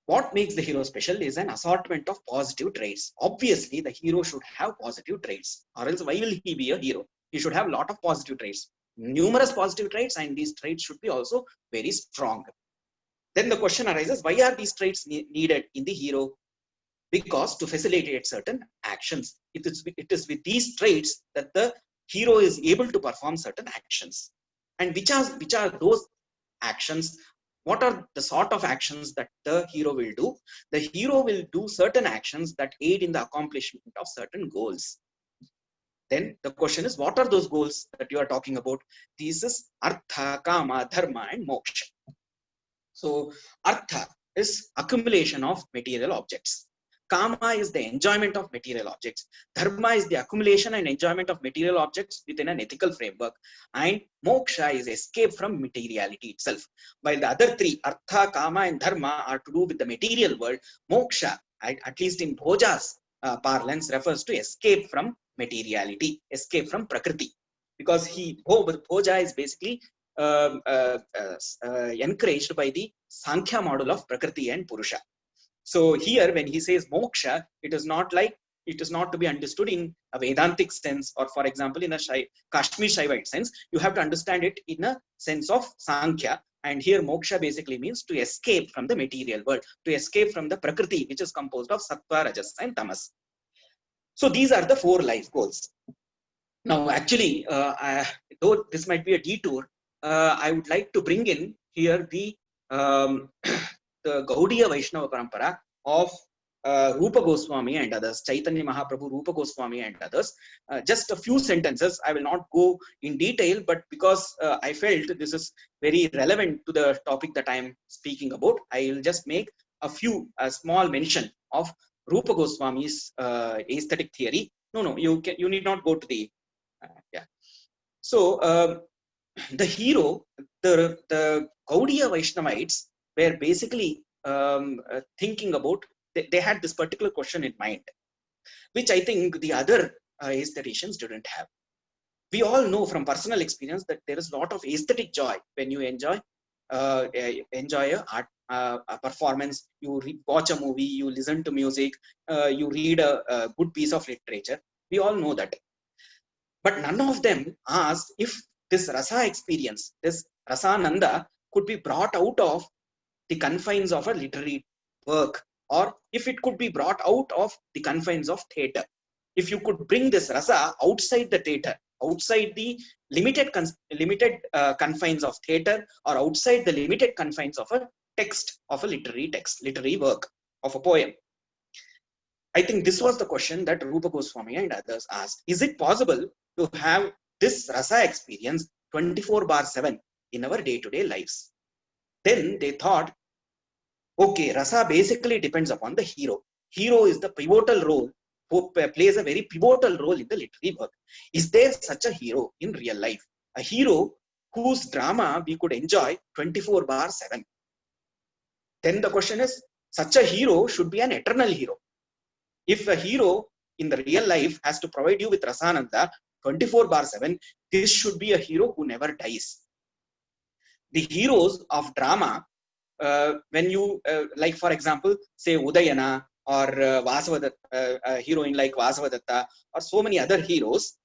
S2: What makes the hero special is an assortment of positive traits. Obviously, the hero should have positive traits, or else why will he be a hero? He should have a lot of positive traits, numerous positive traits, and these traits should be also very strong. Then the question arises, why are these traits needed in the hero? Because to facilitate certain actions, it is with these traits that the hero is able to perform certain actions. And which are those actions? What are the sort of actions that the hero will do? The hero will do certain actions that aid in the accomplishment of certain goals. Then the question is, what are those goals that you are talking about? This is artha, kama, dharma, and moksha. So artha is accumulation of material objects. Kama is the enjoyment of material objects. Dharma is the accumulation and enjoyment of material objects within an ethical framework. And moksha is escape from materiality itself. While the other three, artha, kama, and dharma, are to do with the material world, moksha, at least in Bhoja's parlance, refers to escape from materiality, escape from prakriti. Because Bhoja is basically encouraged by the Sankhya model of Prakriti and Purusha. So here, when he says moksha, it is not to be understood in a Vedantic sense, or for example, in a Kashmir Shaivite sense. You have to understand it in a sense of Sankhya. And here, moksha basically means to escape from the material world, to escape from the Prakriti, which is composed of Sattva, Rajas, and Tamas. So these are the 4 life goals. Now, actually, though this might be a detour, I would like to bring in here the Gaudiya Vaishnava Parampara of Rupa Goswami and others, Chaitanya Mahaprabhu, Rupa Goswami and others. Just a few sentences. I will not go in detail, but because I felt this is very relevant to the topic that I am speaking about, I will just make a small mention of Rupa Goswami's aesthetic theory. No, you need not go to the yeah. So the hero, the Gaudiya Vaishnavites were basically thinking about, they had this particular question in mind, which I think the other aestheticians didn't have. We all know from personal experience that there is a lot of aesthetic joy when you enjoy a performance, you watch a movie, you listen to music, you read a good piece of literature. We all know that. But none of them asked if this rasa experience, this rasananda, could be brought out of the confines of a literary work, or if it could be brought out of the confines of theatre. If you could bring this rasa outside the theatre, outside the limited confines of theatre, or outside the limited confines of a text, of a literary work, of a poem. I think this was the question that Rupa Goswami and others asked. Is it possible to have this rasa experience 24/7 in our day-to-day lives? Then they thought, okay, rasa basically depends upon the hero. Hero is the pivotal role, who plays a very pivotal role in the literary work. Is there such a hero in real life? A hero whose drama we could enjoy 24/7. Then the question is, such a hero should be an eternal hero. If a hero in the real life has to provide you with rasananda 24/7, this should be a hero who never dies. The heroes of drama, when you, like for example, say Udayana, or Vasavadatta, a heroine like Vasavadatta, or so many other heroes,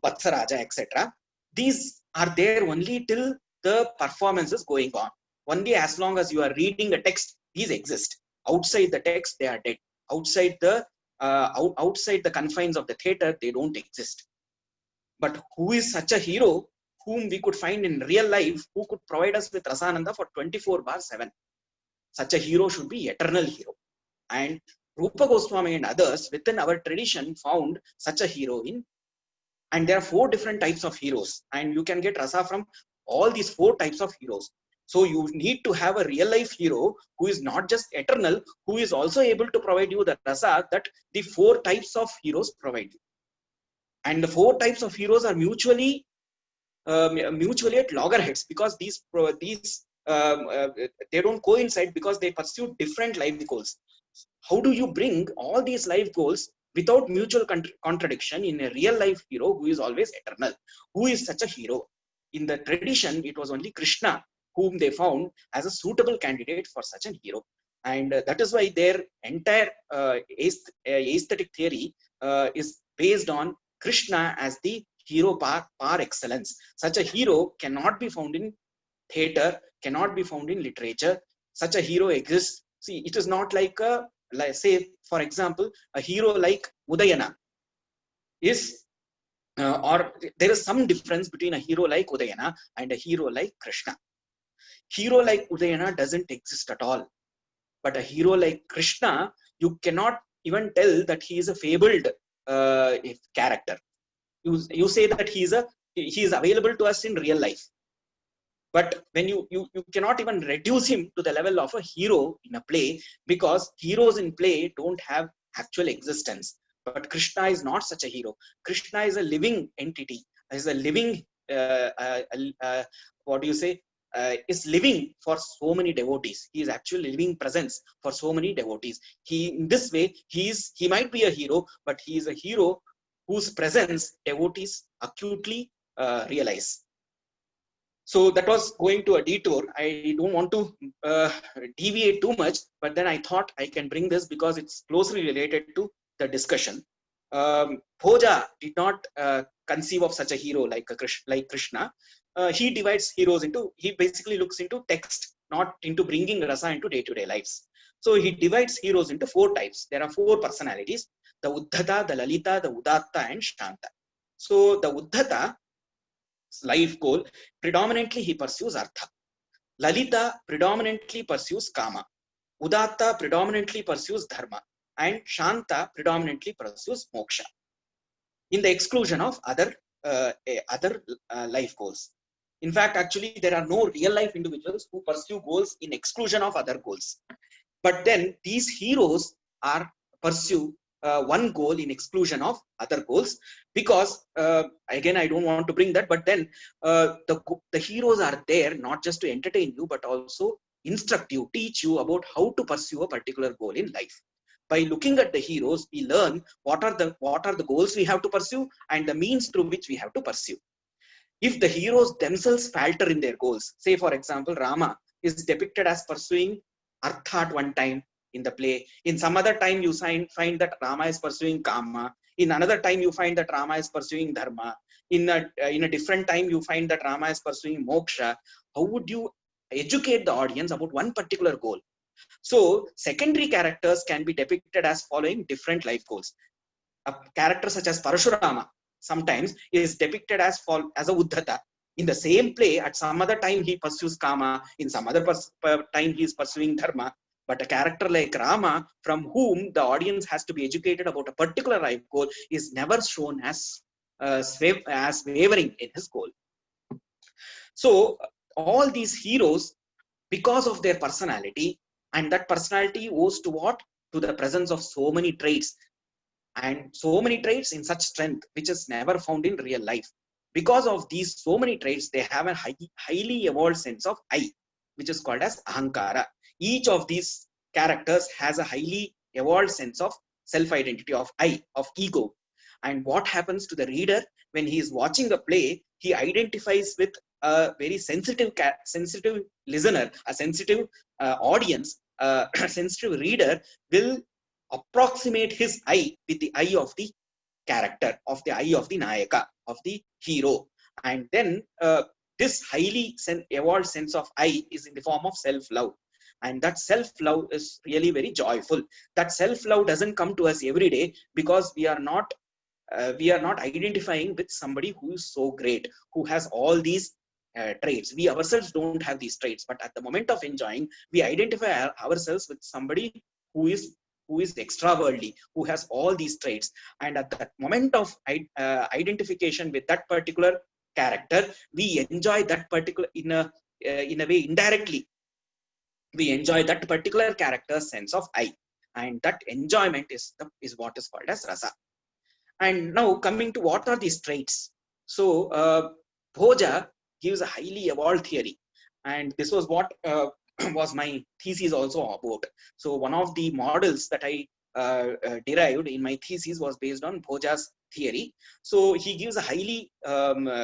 S2: Vatsaraja, etc. These are there only till the performance is going on. Only as long as you are reading a text, these exist. Outside the text, they are dead. Outside the confines of the theatre, they don't exist. But who is such a hero whom we could find in real life, who could provide us with rasananda for 24/7? Such a hero should be eternal hero. And Rupa Goswami and others within our tradition found such a hero in. And there are 4 different types of heroes, and you can get rasa from all these 4 types of heroes. So you need to have a real life hero who is not just eternal, who is also able to provide you the rasa that the 4 types of heroes provide you. And the 4 types of heroes are mutually mutually at loggerheads, because these they don't coincide because they pursue different life goals. How do you bring all these life goals without mutual contradiction in a real life hero who is always eternal? Who is such a hero? In the tradition, it was only Krishna whom they found as a suitable candidate for such a hero. And that is why their entire aesthetic theory is based on Krishna as the hero par excellence. Such a hero cannot be found in theater, cannot be found in literature. Such a hero exists. See, it is not like say, for example, a hero like Udayana is, or there is some difference between a hero like Udayana and a hero like Krishna. Hero like Udayana doesn't exist at all. But a hero like Krishna, you cannot even tell that he is a fabled character. You say that he is available to us in real life. But when you cannot even reduce him to the level of a hero in a play, because heroes in play don't have actual existence. But Krishna is not such a hero. Krishna is a living entity, is a living, what do you say, is living for so many devotees. He is actually living presence for so many devotees. In this way, he might be a hero, but he is a hero whose presence devotees acutely realize. So that was going to a detour. I don't want to deviate too much, but then I thought I can bring this because it's closely related to the discussion. Bhoja did not conceive of such a hero like Krishna. He divides heroes into, he basically looks into text, not into bringing rasa into day-to-day lives. So he divides heroes into 4 types. There are 4 personalities: the Uddhata, the Lalita, the Udatta, and Shanta. So the Uddhata life goal, predominantly he pursues artha. Lalita predominantly pursues kama. Udatta predominantly pursues dharma. And Shanta predominantly pursues moksha, in the exclusion of other life goals. In fact, actually, there are no real life individuals who pursue goals in exclusion of other goals. But then these heroes are pursue one goal in exclusion of other goals, because again, I don't want to bring that, but then the heroes are there not just to entertain you, but also instruct you, teach you about how to pursue a particular goal in life. By looking at the heroes, we learn what are the goals we have to pursue and the means through which we have to pursue. If the heroes themselves falter in their goals, say for example, Rama is depicted as pursuing artha at one time in the play. In some other time, you find that Rama is pursuing kama. In another time, you find that Rama is pursuing dharma. In a different time, you find that Rama is pursuing moksha. How would you educate the audience about one particular goal? So secondary characters can be depicted as following different life goals. A character such as Parashurama sometimes is depicted as a Uddhata. In the same play, at some other time he pursues kama, in some other time he is pursuing dharma. But a character like Rama, from whom the audience has to be educated about a particular life goal, is never shown as wavering in his goal. So all these heroes, because of their personality, and that personality owes to what? To the presence of so many traits, and so many traits in such strength which is never found in real life. Because of these so many traits, they have a highly evolved sense of I, which is called as ahankara. Each of these characters has a highly evolved sense of self-identity, of I, of ego. And what happens to the reader when he is watching the play? He identifies with a very sensitive listener, a sensitive audience, a sensitive reader will approximate his I with the I of the character, of the I of the Nayaka, of the hero. And then this highly evolved sense of I is in the form of self-love. And that self-love is really very joyful. That self-love doesn't come to us every day, because we are not identifying with somebody who is so great, who has all these traits. We ourselves don't have these traits, but at the moment of enjoying, we identify ourselves with somebody who is extraworldly, who has all these traits. And at that moment of identification with that particular character, we enjoy that particular, in a way, indirectly, we enjoy that particular character's sense of I. And that enjoyment is what is called as rasa. And now coming to what are these traits. So Bhoja gives a highly evolved theory, and this was what was my thesis also about. So one of the models that I derived in my thesis was based on Bhoja's theory. So he gives a highly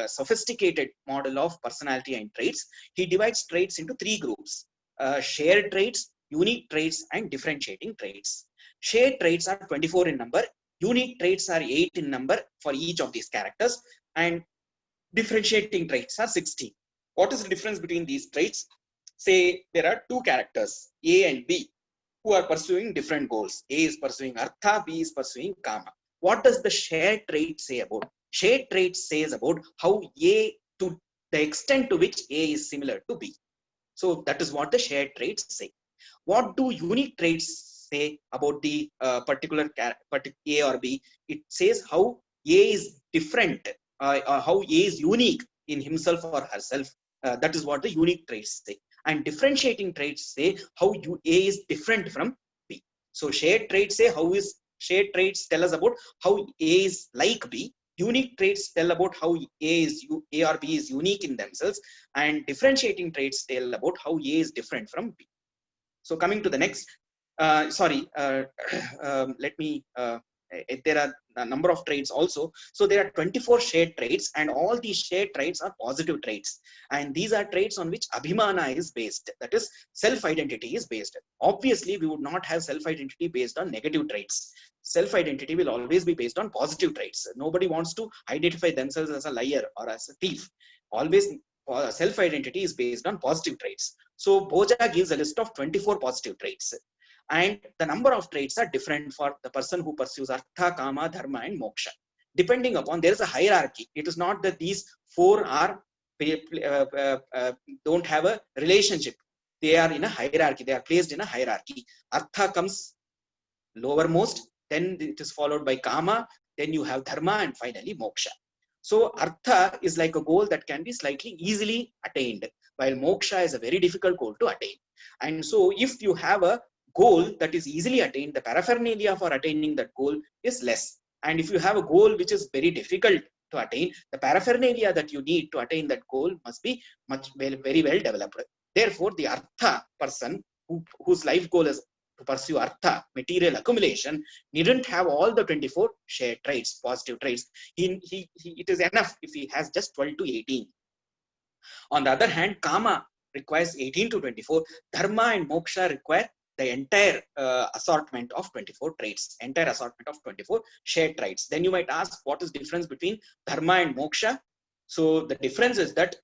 S2: sophisticated model of personality and traits. He divides traits into three groups: shared traits, unique traits, and differentiating traits. Shared traits are 24 in number. Unique traits are 8 in number for each of these characters, and differentiating traits are 16. What is the difference between these traits? Say there are two characters, A and B, who are pursuing different goals. A is pursuing Artha, B is pursuing Kama. What does the shared trait say about? Shared trait says about how A, to the extent to which A is similar to B. So that is what the shared traits say. What do unique traits say about the particular A or B? It says how A is different, how A is unique in himself or herself. That is what the unique traits say. And differentiating traits say how A is different from B. So shared traits say how is shared traits tell us about how A is like B. Unique traits tell about how A or B is unique in themselves, and differentiating traits tell about how A is different from B. So coming to the next, let me, there are a number of traits also. So there are 24 shared traits, and all these shared traits are positive traits. And these are traits on which Abhimana is based, that is, self-identity is based. Obviously, we would not have self-identity based on negative traits. Self-identity will always be based on positive traits. Nobody wants to identify themselves as a liar or as a thief. Always self-identity is based on positive traits. So Bhoja gives a list of 24 positive traits, and the number of traits are different for the person who pursues Artha, Kama, Dharma, and Moksha. Depending upon, there is a hierarchy. It is not that these four are don't have a relationship. They are in a hierarchy. They are placed in a hierarchy. Artha comes lowermost, then it is followed by Kama, then you have Dharma, and finally Moksha. So Artha is like a goal that can be slightly easily attained, while Moksha is a very difficult goal to attain. And so if you have a goal that is easily attained, the paraphernalia for attaining that goal is less. And if you have a goal which is very difficult to attain, the paraphernalia that you need to attain that goal must be very well developed. Therefore, the Artha person whose life goal is to pursue Artha, material accumulation, needn't have all the 24 shared traits, positive traits. It is enough if he has just 12 to 18. On the other hand, Kama requires 18 to 24. Dharma and Moksha require the entire assortment of 24 traits, entire assortment of 24 shared traits. Then you might ask, what is the difference between Dharma and Moksha? So the difference is that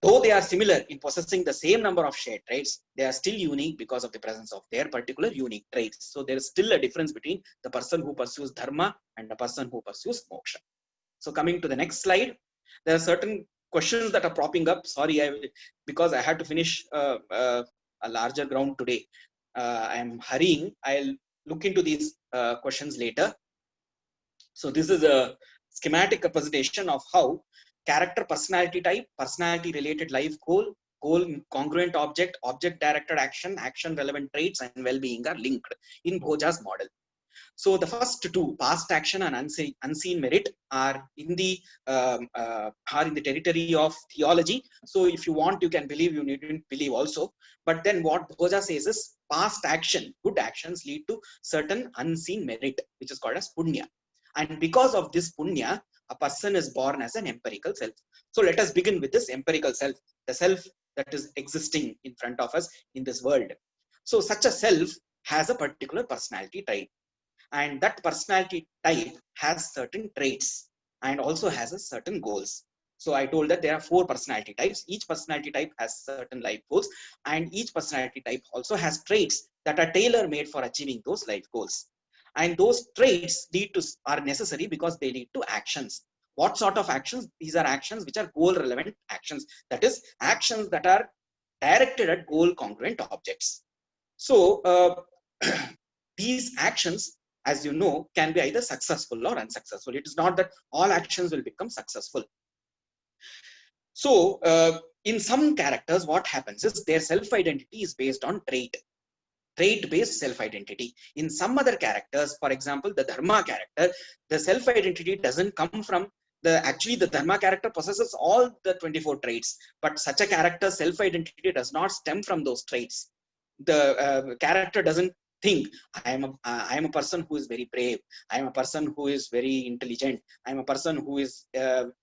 S2: though they are similar in possessing the same number of shared traits, they are still unique because of the presence of their particular unique traits. So there is still a difference between the person who pursues Dharma and the person who pursues Moksha. So coming to the next slide, there are certain questions that are propping up. Sorry, because I had to finish a larger ground today. I am hurrying. I'll look into these questions later. So this is a schematic representation of how character, personality type, personality related life goal, goal congruent object, object directed action, action relevant traits, and well-being are linked in Bhoja's model. So the first two, past action and unseen merit, are in the territory of theology. So if you want, you can believe, you needn't believe also. But then what Bhoja says is past action, good actions lead to certain unseen merit, which is called as punya. And because of this punya, a person is born as an empirical self. So let us begin with this empirical self, the self that is existing in front of us in this world. So such a self has a particular personality type. And that personality type has certain traits and also has a certain goals. So I told that there are 4 personality types. Each personality type has certain life goals, and each personality type also has traits that are tailor-made for achieving those life goals. And those traits are necessary because they lead to actions. What sort of actions? These are actions which are goal relevant actions. That is, actions that are directed at goal congruent objects. So these actions, as you know, can be either successful or unsuccessful. It is not that all actions will become successful. So in some characters, what happens is their self-identity is based on trait-based self-identity. In some other characters, for example, the Dharma character, the self-identity doesn't come from Actually the Dharma character possesses all the 24 traits, but such a character's self-identity does not stem from those traits. The character doesn't think I am a person who is very brave, I am a person who is very intelligent, I am a person who is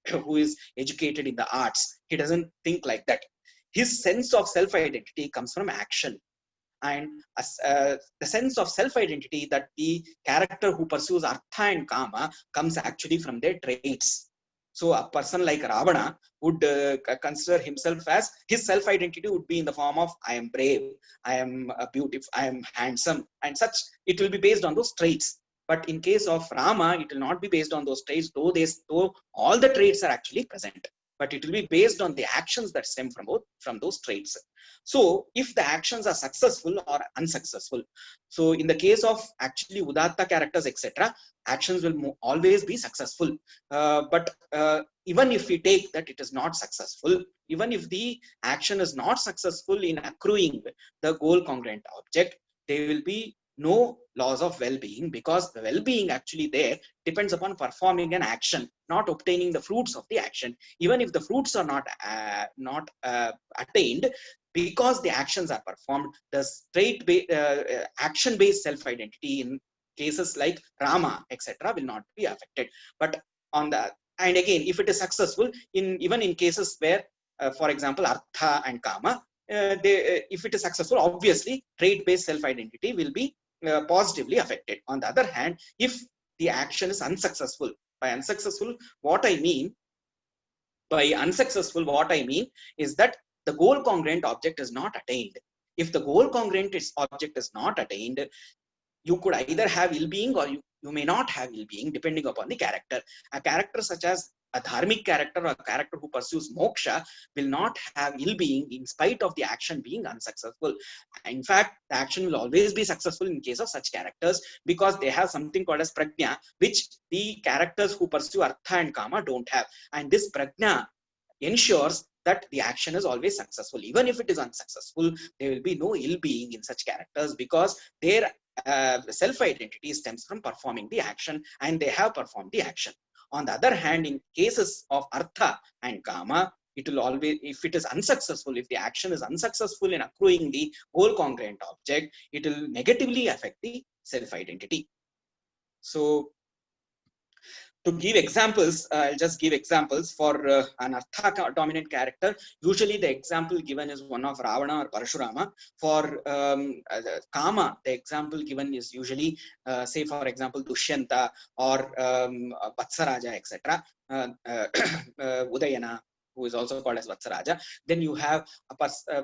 S2: who is educated in the arts. He doesn't think like that. His sense of self-identity comes from action, and the sense of self-identity that the character who pursues artha and kama comes actually from their traits. So a person like Ravana would consider himself as, his self-identity would be in the form of I am brave, I am beautiful, I am handsome, and such. It will be based on those traits. But in case of Rama, it will not be based on those traits, though all the traits are actually present. But it will be based on the actions that stem from those traits. So if the actions are successful or unsuccessful, so in the case of actually Udatta characters, etc., actions will always be successful. But even if we take that it is not successful, even if the action is not successful in accruing the goal congruent object, there will be no loss of well-being, because the well-being actually there depends upon performing an action, not obtaining the fruits of the action. Even if the fruits are not attained, because the actions are performed, the action-based self-identity in cases like Rama, etc., will not be affected. But on the, and again, if it is successful, even in cases where, for example, Artha and Kama, if it is successful, obviously trait-based self-identity will be positively affected. On the other hand, if the action is unsuccessful, by unsuccessful, what I mean is that the goal congruent object is not attained. If the goal congruent object is not attained, you could either have ill-being or you may not have ill-being, depending upon the character. A character such as a dharmic character or a character who pursues moksha will not have ill-being in spite of the action being unsuccessful. In fact, the action will always be successful in case of such characters, because they have something called as prajna, which the characters who pursue artha and kama don't have. And this prajna ensures that the action is always successful. Even if it is unsuccessful, there will be no ill-being in such characters, because their self-identity stems from performing the action, and they have performed the action. On the other hand, in cases of artha and kama, it will always, if it is unsuccessful, if the action is unsuccessful in accruing the goal congruent object, it will negatively affect the self-identity. So to give examples, I'll just give examples for an artha dominant character. Usually the example given is one of Ravana or Parashurama. For Kama, the example given is usually, say for example, Dushyanta or Vatsaraja, etc. Udayana, who is also called as Vatsaraja. Then you have,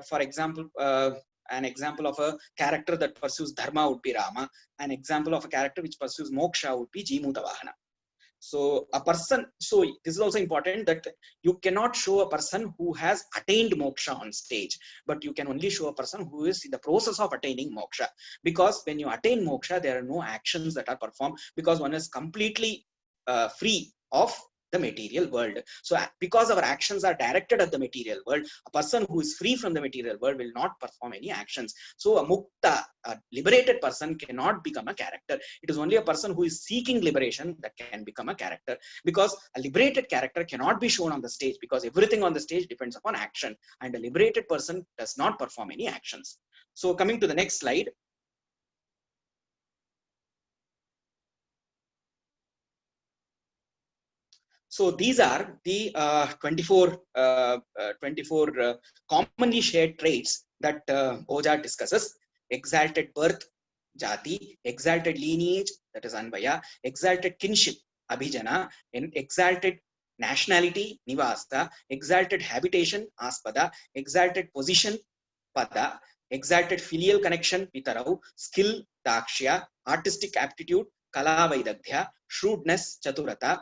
S2: for example, an example of a character that pursues dharma would be Rama. An example of a character which pursues moksha would be Jimutavahana. So a person, so this is also important, that you cannot show a person who has attained moksha on stage, but you can only show a person who is in the process of attaining moksha. Because when you attain moksha, there are no actions that are performed, because one is completely free of the material world. So because our actions are directed at the material world, a person who is free from the material world will not perform any actions. So a mukta, a liberated person, cannot become a character. It is only a person who is seeking liberation that can become a character, because a liberated character cannot be shown on the stage, because everything on the stage depends upon action, and a liberated person does not perform any actions. So coming to the next slide. So these are the 24 commonly shared traits that Bhoja discusses: exalted birth, jati; exalted lineage, that is Anvaya; exalted kinship, Abhijana; and exalted nationality, Nivasa; exalted habitation, Aspada; exalted position, Pada; exalted filial connection, Pitarau; skill, Dakshya; artistic aptitude, Kala Vaidagdhya; shrewdness, Chaturata;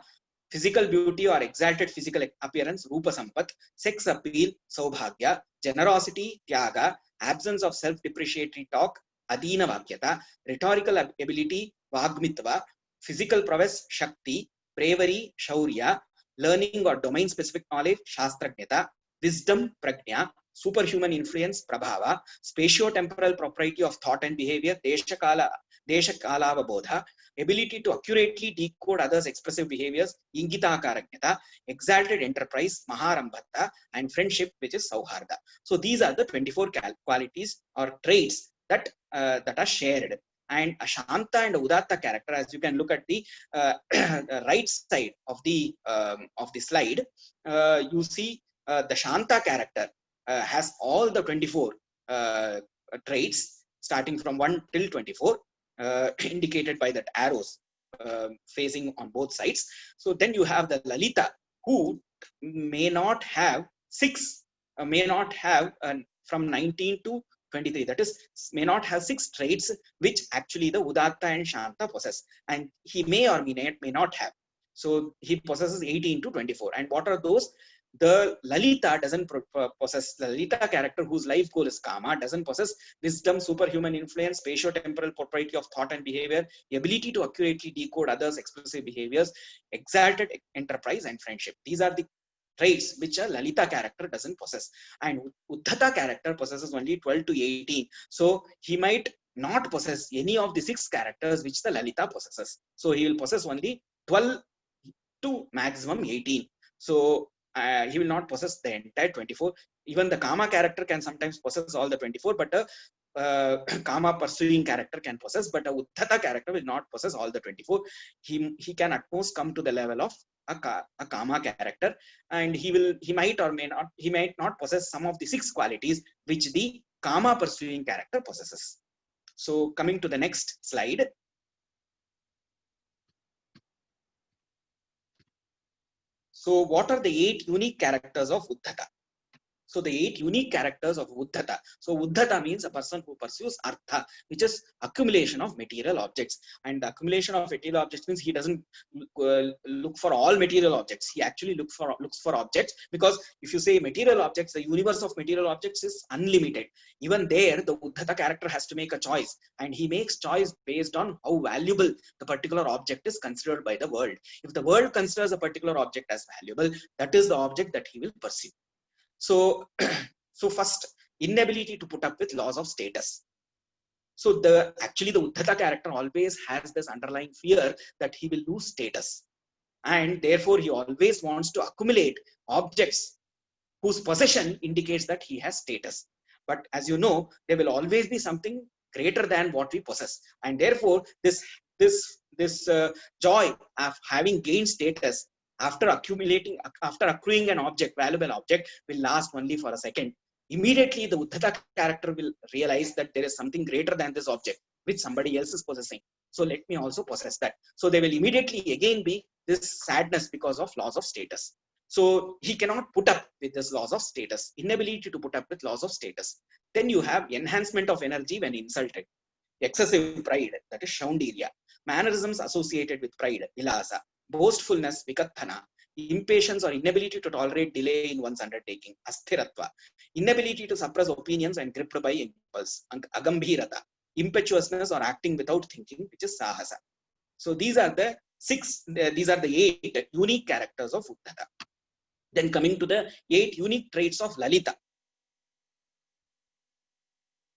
S2: physical beauty or exalted physical appearance, Rupa Sampat; sex appeal, Saubhagya; generosity, Tyaga; absence of self-depreciatory talk, Adina Vakyata; rhetorical ability, Vagmitva; physical prowess, Shakti; bravery, Shaurya; learning or domain-specific knowledge, Shastrajnata; wisdom, Prajna; superhuman influence, Prabhava; spatio-temporal propriety of thought and behavior, Deshakala Deshakalavabodha, ability to accurately decode others' expressive behaviors, Ingitakaraknyata, exalted enterprise, Maharambhata, and friendship, which is Sauharda. So these are the 24 qualities or traits that are shared. And a Shanta and Udatta character, as you can look at the right side of the slide, you see the Shanta character has all the 24 traits starting from 1 till 24, indicated by that arrows facing on both sides. So then you have the Lalita, who may not have from 19 to 23, that is, may not have 6 traits which actually the Udatta and Shanta possess, and he may or may not have. So he possesses 18 to 24. And what are those? The Lalita doesn't possess, the Lalita character whose life goal is Kama doesn't possess wisdom, superhuman influence, spatio-temporal propriety of thought and behavior, the ability to accurately decode others' expressive behaviors, exalted enterprise, and friendship. These are the traits which a Lalita character doesn't possess. And Uddhata character possesses only 12 to 18. So he might not possess any of the 6 characters which the Lalita possesses. So he will possess only 12 to maximum 18. So he will not possess the entire 24. Even the Kama character can sometimes possess all the 24, but a Kama pursuing character can possess, but a Uddhata character will not possess all the 24. He can at most come to the level of a Kama character, and he might not possess some of the 6 qualities which the Kama pursuing character possesses. So coming to the next slide. So what are the 8 unique characters of Uddhata? So the 8 unique characters of Uddhata. So Uddhata means a person who pursues Artha, which is accumulation of material objects. And the accumulation of material objects means he doesn't look for all material objects. He actually looks for objects, because if you say material objects, the universe of material objects is unlimited. Even there, the Uddhata character has to make a choice, and he makes choice based on how valuable the particular object is considered by the world. If the world considers a particular object as valuable, that is the object that he will pursue. So, first, inability to put up with laws of status. So actually the Uddhata character always has this underlying fear that he will lose status, and therefore he always wants to accumulate objects whose possession indicates that he has status. But as you know, there will always be something greater than what we possess, and therefore this joy of having gained status after accruing an object, valuable object, will last only for a second. Immediately the Uddhata character will realize that there is something greater than this object which somebody else is possessing. So let me also possess that. So there will immediately again be this sadness because of loss of status. So he cannot put up with this loss of status, inability to put up with loss of status. Then you have enhancement of energy when insulted, excessive pride, that is Shaundirya, mannerisms associated with pride, Vilasa, boastfulness, Vikathana, impatience or inability to tolerate delay in one's undertaking, Asthiratva, inability to suppress opinions and gripped by impulse, Agambhirata, impetuousness or acting without thinking, which is Sahasa. So these are the 8 unique characters of Uddhata. Then coming to the 8 unique traits of Lalita.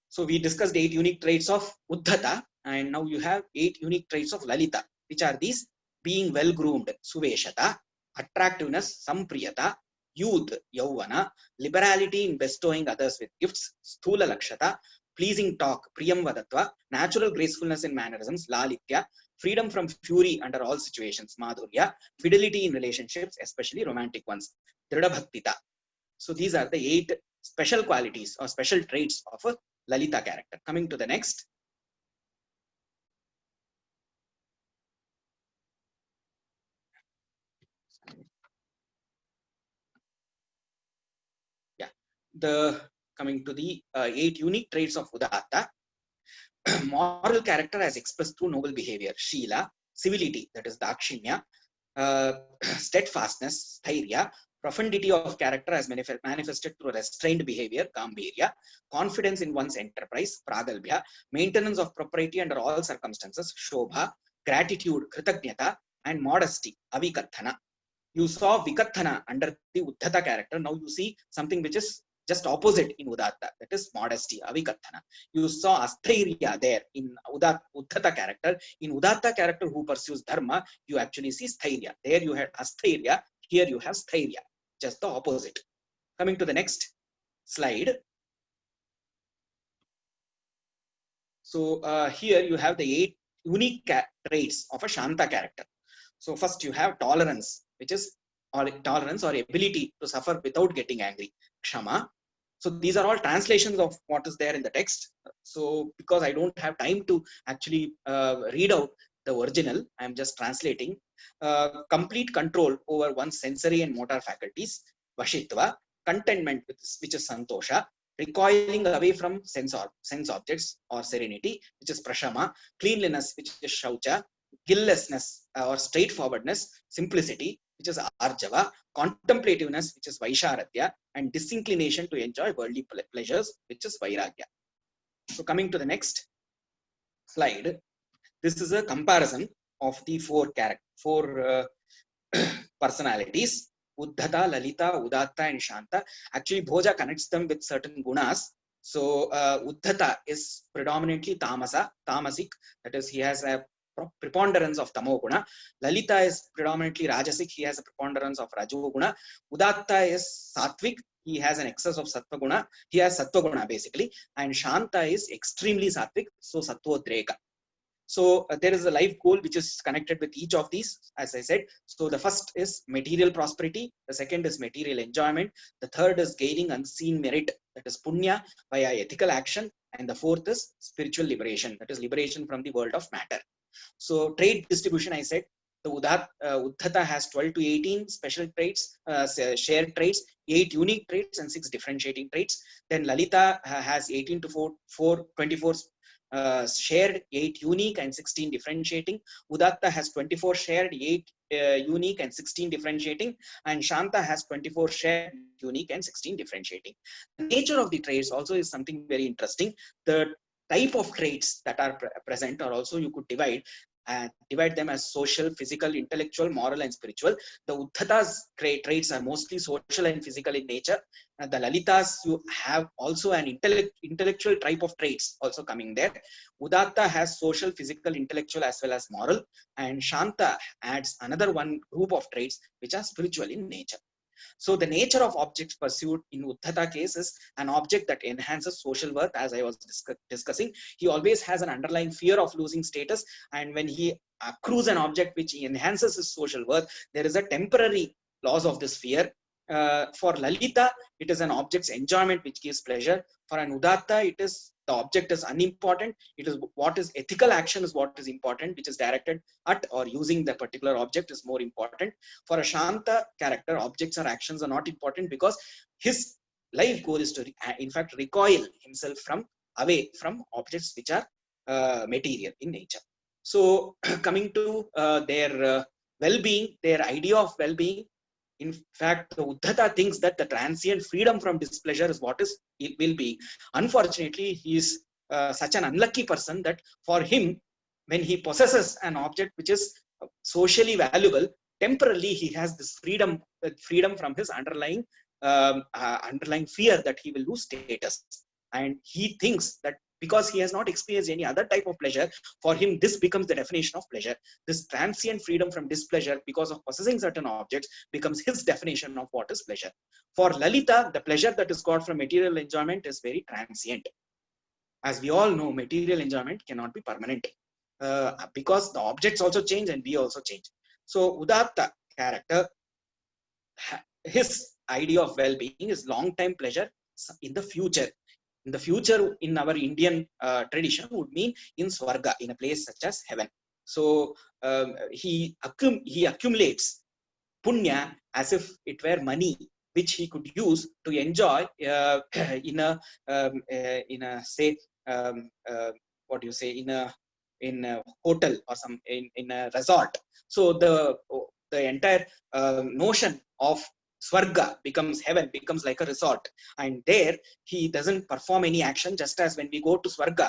S2: So we discussed 8 unique traits of Uddhata, and now you have 8 unique traits of Lalita, which are these: being well groomed, Suveshata, attractiveness, Sampriyata, youth, Yauvana, liberality in bestowing others with gifts, Sthula Lakshata, pleasing talk, Priyam Vadatva, natural gracefulness in mannerisms, Lalitya, freedom from fury under all situations, Madhurya, fidelity in relationships, especially romantic ones, Dridabhaktita. So these are the 8 special qualities or special traits of a Lalita character. Coming to the next. Coming to the 8 unique traits of Udatta. Moral character as expressed through noble behavior, Shila, civility, that is Dakshinya, steadfastness, Thairya, profundity of character as manifested through restrained behavior, Gambhirya, confidence in one's enterprise, Pragalbhya, maintenance of propriety under all circumstances, Shobha, gratitude, Kritagnyata, and modesty, Avikathana. You saw Vikathana under the Uddhata character. Now you see something which is just opposite in Udatta, that is modesty, Avikathana. You saw Asthairya there in Uddhata character. In Udatta character who pursues Dharma, you actually see Sthairya. There you had Asthairya, here you have Sthairya, just the opposite. Coming to the next slide. So here you have the 8 unique traits of a Shanta character. So first you have tolerance, which is tolerance or ability to suffer without getting angry. Kshama. So these are all translations of what is there in the text. So because I don't have time to actually read out the original, I am just translating. Complete control over one's sensory and motor faculties. Vashitva. Contentment, which is santosha. Recoiling away from sense objects or serenity, which is prashama. Cleanliness, which is shaucha. Guilelessness or straightforwardness, simplicity, which is arjava. Contemplativeness, which is vaisharadya, and disinclination to enjoy worldly pleasures, which is vairagya. So coming to the next slide, this is a comparison of the four personalities: Uddhata, Lalita, Udatta, and Shanta. Actually, Bhoja connects them with certain gunas. So Uddhata is predominantly tamasic, that is, he has a preponderance of tamoguna. Lalita is predominantly rajasic, he has a preponderance of rajoguna. Udatta is sattvic, he has an excess of sattvaguna, he has sattvaguna basically. And Shanta is extremely sattvic, so sattvadreka. So there is a life goal which is connected with each of these, as I said. So the first is material prosperity, the second is material enjoyment, the third is gaining unseen merit, that is punya, via ethical action, and the fourth is spiritual liberation, that is liberation from the world of matter. So trait distribution, I said, the Uddhata has 12 to 18 special traits, shared traits, 8 unique traits, and 6 differentiating traits. Then Lalita has 18 to 24 shared, 8 unique, and 16 differentiating. Udatta has 24 shared, 8 unique, and 16 differentiating. And Shanta has 24 shared, unique, and 16 differentiating. The nature of the traits also is something very interesting. The type of traits that are present are also, you could divide them as social, physical, intellectual, moral, and spiritual. The Uddhata's traits are mostly social and physical in nature. The Lalitas, you have also an intellectual type of traits also coming there. Udatta has social, physical, intellectual, as well as moral. And Shanta adds another one group of traits which are spiritual in nature. So the nature of objects pursued in Uddhata case is an object that enhances social worth, as I was discussing. He always has an underlying fear of losing status, and when he accrues an object which enhances his social worth, there is a temporary loss of this fear. For Lalita, it is an object's enjoyment which gives pleasure. For an Udatta, it is the object is unimportant. It is what is ethical action is what is important, which is directed at or using the particular object is more important. For a Shanta character, objects or actions are not important because his life goal is to, in fact, recoil himself away from objects which are material in nature. So coming to their well-being, their idea of well-being, in fact, the Uddhata thinks that the transient freedom from displeasure is what it will be. Unfortunately, he is such an unlucky person that for him, when he possesses an object which is socially valuable, temporarily he has this freedom from his underlying fear that he will lose status. And he thinks that because he has not experienced any other type of pleasure, for him this becomes the definition of pleasure. This transient freedom from displeasure because of possessing certain objects becomes his definition of what is pleasure. For Lalita, the pleasure that is got from material enjoyment is very transient. As we all know, material enjoyment cannot be permanent because the objects also change and we also change. So Udatta character, his idea of well-being is long-time pleasure in the future. In the future, in our Indian tradition, would mean in Swarga, in a place such as heaven. So he accumulates punya as if it were money, which he could use to enjoy in a hotel or in a resort. So the entire notion of Swarga becomes heaven, becomes like a resort, and there he doesn't perform any action. Just as when we go to Swarga,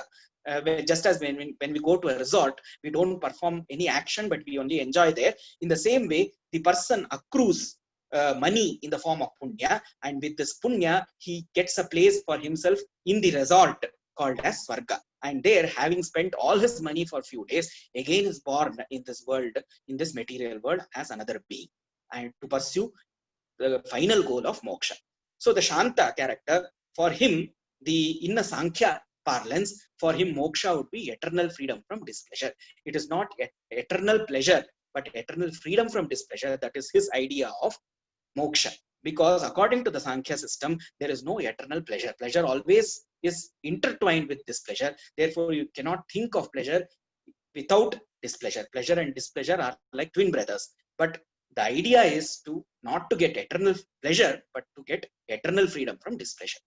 S2: just as when we go to a resort, we don't perform any action, but we only enjoy there. In the same way, the person accrues money in the form of punya, and with this punya he gets a place for himself in the resort called as Swarga. And there, having spent all his money for a few days, again is born in this world, in this material world, as another being, and to pursue the final goal of moksha. So the Shanta character, for him, in a Sankhya parlance, for him moksha would be eternal freedom from displeasure. It is not eternal pleasure, but eternal freedom from displeasure. That is his idea of moksha. Because according to the Sankhya system, there is no eternal pleasure. Pleasure always is intertwined with displeasure. Therefore, you cannot think of pleasure without displeasure. Pleasure and displeasure are like twin brothers. But the idea is to not to get eternal pleasure, but to get eternal freedom from displeasure.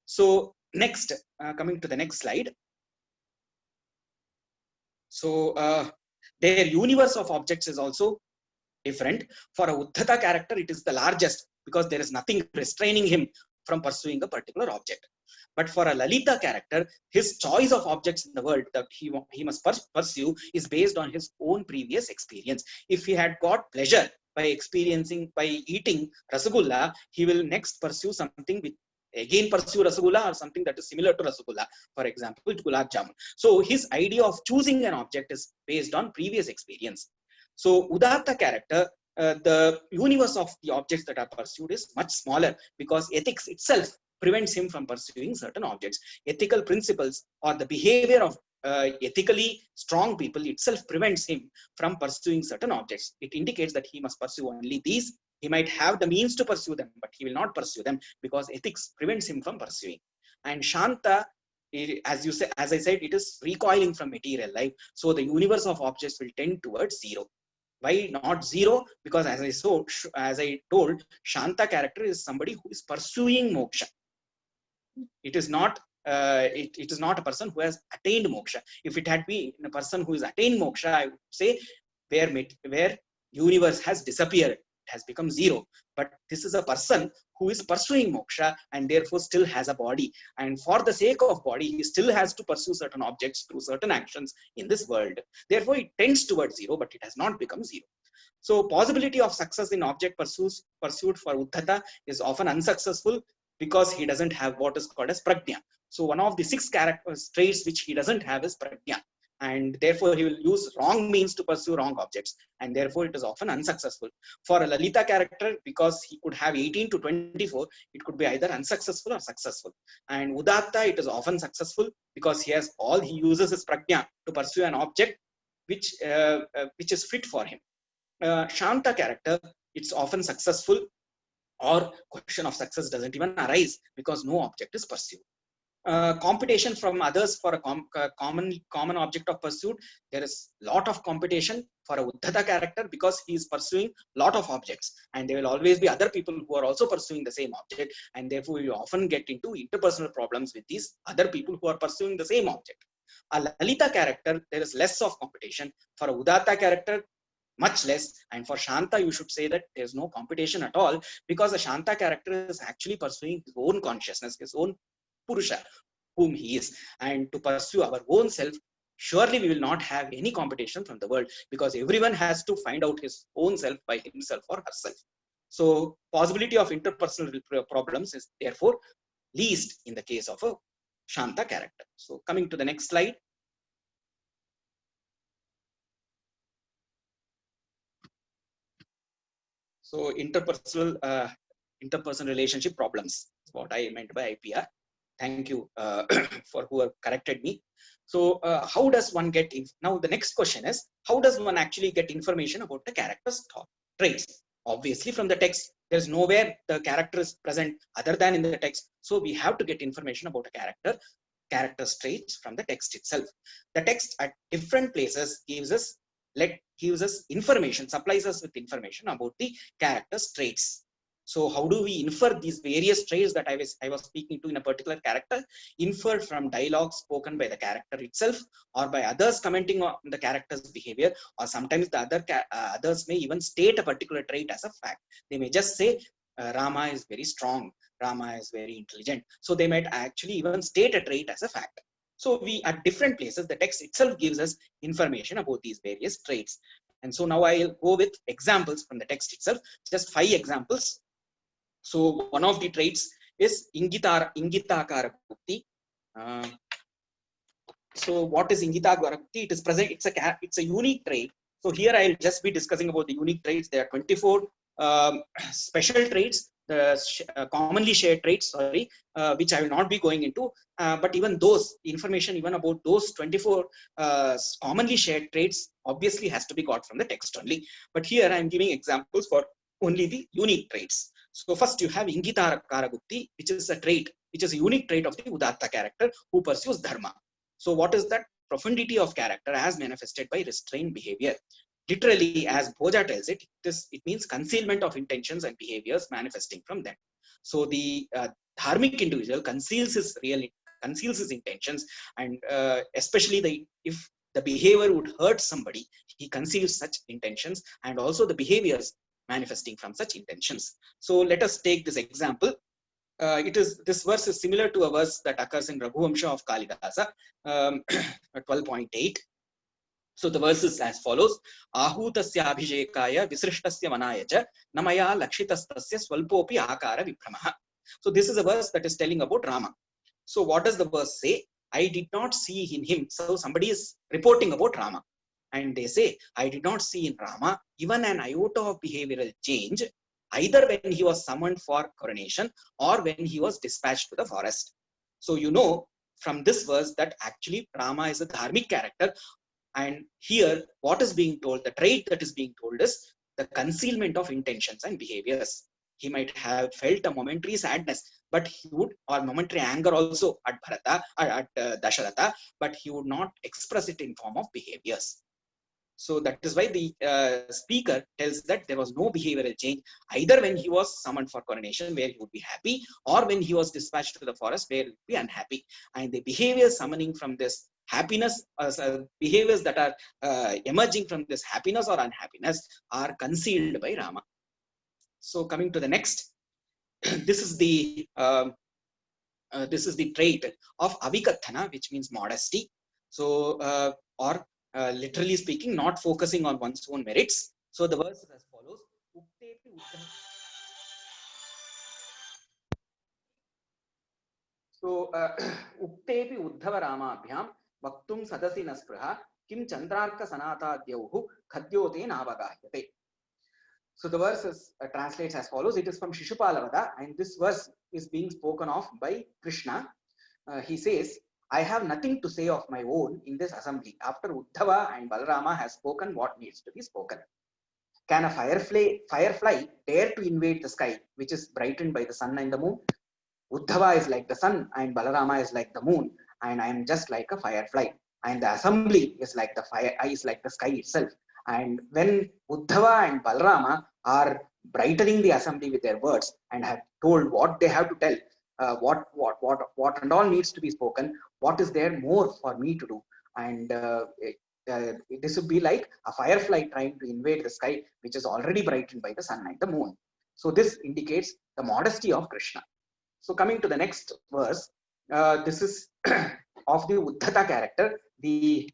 S2: So next, coming to the next slide. So their universe of objects is also different. For a Uddhata character, it is the largest because there is nothing restraining him from pursuing a particular object. But for a Lalita character, his choice of objects in the world that he must pursue is based on his own previous experience. If he had got pleasure by eating Rasagulla, he will next pursue something with pursue Rasagulla or something that is similar to Rasagulla, for example, Gulab Jamun. So his idea of choosing an object is based on previous experience. So Udatta character, the universe of the objects that are pursued is much smaller because ethics itself prevents him from pursuing certain objects. Ethical principles or the behavior of ethically strong people itself prevents him from pursuing certain objects. It indicates that he must pursue only these. He might have the means to pursue them, but he will not pursue them because ethics prevents him from pursuing. And Shanta, as I said, it is recoiling from material life. So the universe of objects will tend towards zero. Why not zero? Because as I told, Shanta character is somebody who is pursuing moksha. It is not it is not a person who has attained moksha. If it had been a person who has attained moksha, I would say where universe has disappeared, it has become zero. But this is a person who is pursuing moksha and therefore still has a body. And for the sake of body, he still has to pursue certain objects through certain actions in this world. Therefore, it tends towards zero, but it has not become zero. So possibility of success in object pursued for Uddhata is often unsuccessful because he doesn't have what is called as prajna. So one of the 6 traits which he doesn't have is prajna, and therefore he will use wrong means to pursue wrong objects, and therefore it is often unsuccessful. For a Lalita character, because he could have 18 to 24, it could be either unsuccessful or successful. And Udatta, it is often successful because he uses his prajna to pursue an object which is fit for him. Shanta character, it's often successful, or question of success doesn't even arise because no object is pursued. Competition from others for a common object of pursuit. There is lot of competition for a Uddhata character because he is pursuing lot of objects, and there will always be other people who are also pursuing the same object, and therefore you often get into interpersonal problems with these other people who are pursuing the same object. A Lalita character, there is less of competition. For a Udatta character, much less. And for Shanta, you should say that there's no competition at all, because the Shanta character is actually pursuing his own consciousness, his own Purusha, whom he is. And to pursue our own self, surely we will not have any competition from the world, because everyone has to find out his own self by himself or herself. So possibility of interpersonal problems is therefore least in the case of a Shanta character. So coming to the next slide. So interpersonal relationship problems is what I meant by IPR. Thank you for who have corrected me. So how does one get in? Now the next question is, how does one actually get information about the character's traits? Obviously from the text, there's nowhere the character is present other than in the text. So we have to get information about a character's traits from the text itself. The text at different places gives us information, supplies us with information about the character's traits. So how do we infer these various traits that I was speaking to in a particular character? Inferred from dialogue spoken by the character itself, or by others commenting on the character's behavior, or sometimes the others may even state a particular trait as a fact. They may just say Rama is very strong, Rama is very intelligent. So they might actually even state a trait as a fact. So we, at different places, the text itself gives us information about these various traits. And so now I'll go with examples from the text itself, just 5 examples. So one of the traits is Ingitakara Bhukti. So what is Ingitakara Bhukti? It is present, it's a unique trait. So here I'll just be discussing about the unique traits. There are 24 special traits, the commonly shared traits, which I will not be going into. But even those information, even about those 24 commonly shared traits, obviously has to be got from the text only. But here I am giving examples for only the unique traits. So first you have Ingitakara Bhukti, which is a trait, which is a unique trait of the Udatta character who pursues dharma. So what is that? Profundity of character as manifested by restrained behavior. Literally, as Bhoja tells it, it means concealment of intentions and behaviors manifesting from them. So the dharmic individual conceals his intentions, and especially if the behavior would hurt somebody, he conceals such intentions and also the behaviors manifesting from such intentions. So let us take this example. This verse is similar to a verse that occurs in Raghuvamsha of Kalidasa, 12.8. So the verse is as follows: Ahutasya abhijekaya visrishtasya manaya cha namaya lakshitastasya swalpopi akara vibhramaha. So this is a verse that is telling about Rama. So what does the verse say? I did not see in him. So somebody is reporting about Rama, and they say, I did not see in Rama even an iota of behavioral change, either when he was summoned for coronation or when he was dispatched to the forest. So you know from this verse that actually Rama is a dharmic character. And here, what is being told, the trait that is being told is the concealment of intentions and behaviors. He might have felt a momentary sadness, but he would, or momentary anger also at Bharata, at Dasharatha, but he would not express it in form of behaviors. So that is why the speaker tells that there was no behavioral change, either when he was summoned for coronation, where he would be happy, or when he was dispatched to the forest, where he would be unhappy. And the behaviors summoning from this happiness, behaviors that are emerging from this happiness or unhappiness are concealed by Rama. So coming to the next, this is the trait of Avikathana, which means modesty. So literally speaking, not focusing on one's own merits. So the verse is as follows: So Uktepi Uddhava Ramabhyam Vaktum Sadasi Naspraha Kim Chandrarka Sanata Dyauhu Khadyote Navagahyate. So the verse translates as follows. It is from Shishupalavada, and this verse is being spoken of by Krishna. He says, I have nothing to say of my own in this assembly after Uddhava and Balarama has spoken what needs to be spoken. Can a firefly dare to invade the sky, which is brightened by the sun and the moon? Uddhava is like the sun and Balarama is like the moon, and I am just like a firefly. And the assembly is like the sky itself. And when Uddhava and Balarama are brightening the assembly with their words and have told what they have to tell, what and all needs to be spoken, what is there more for me to do? And this would be like a firefly trying to invade the sky, which is already brightened by the sun and the moon. So this indicates the modesty of Krishna. So coming to the next verse, this is of the Uddhata character. The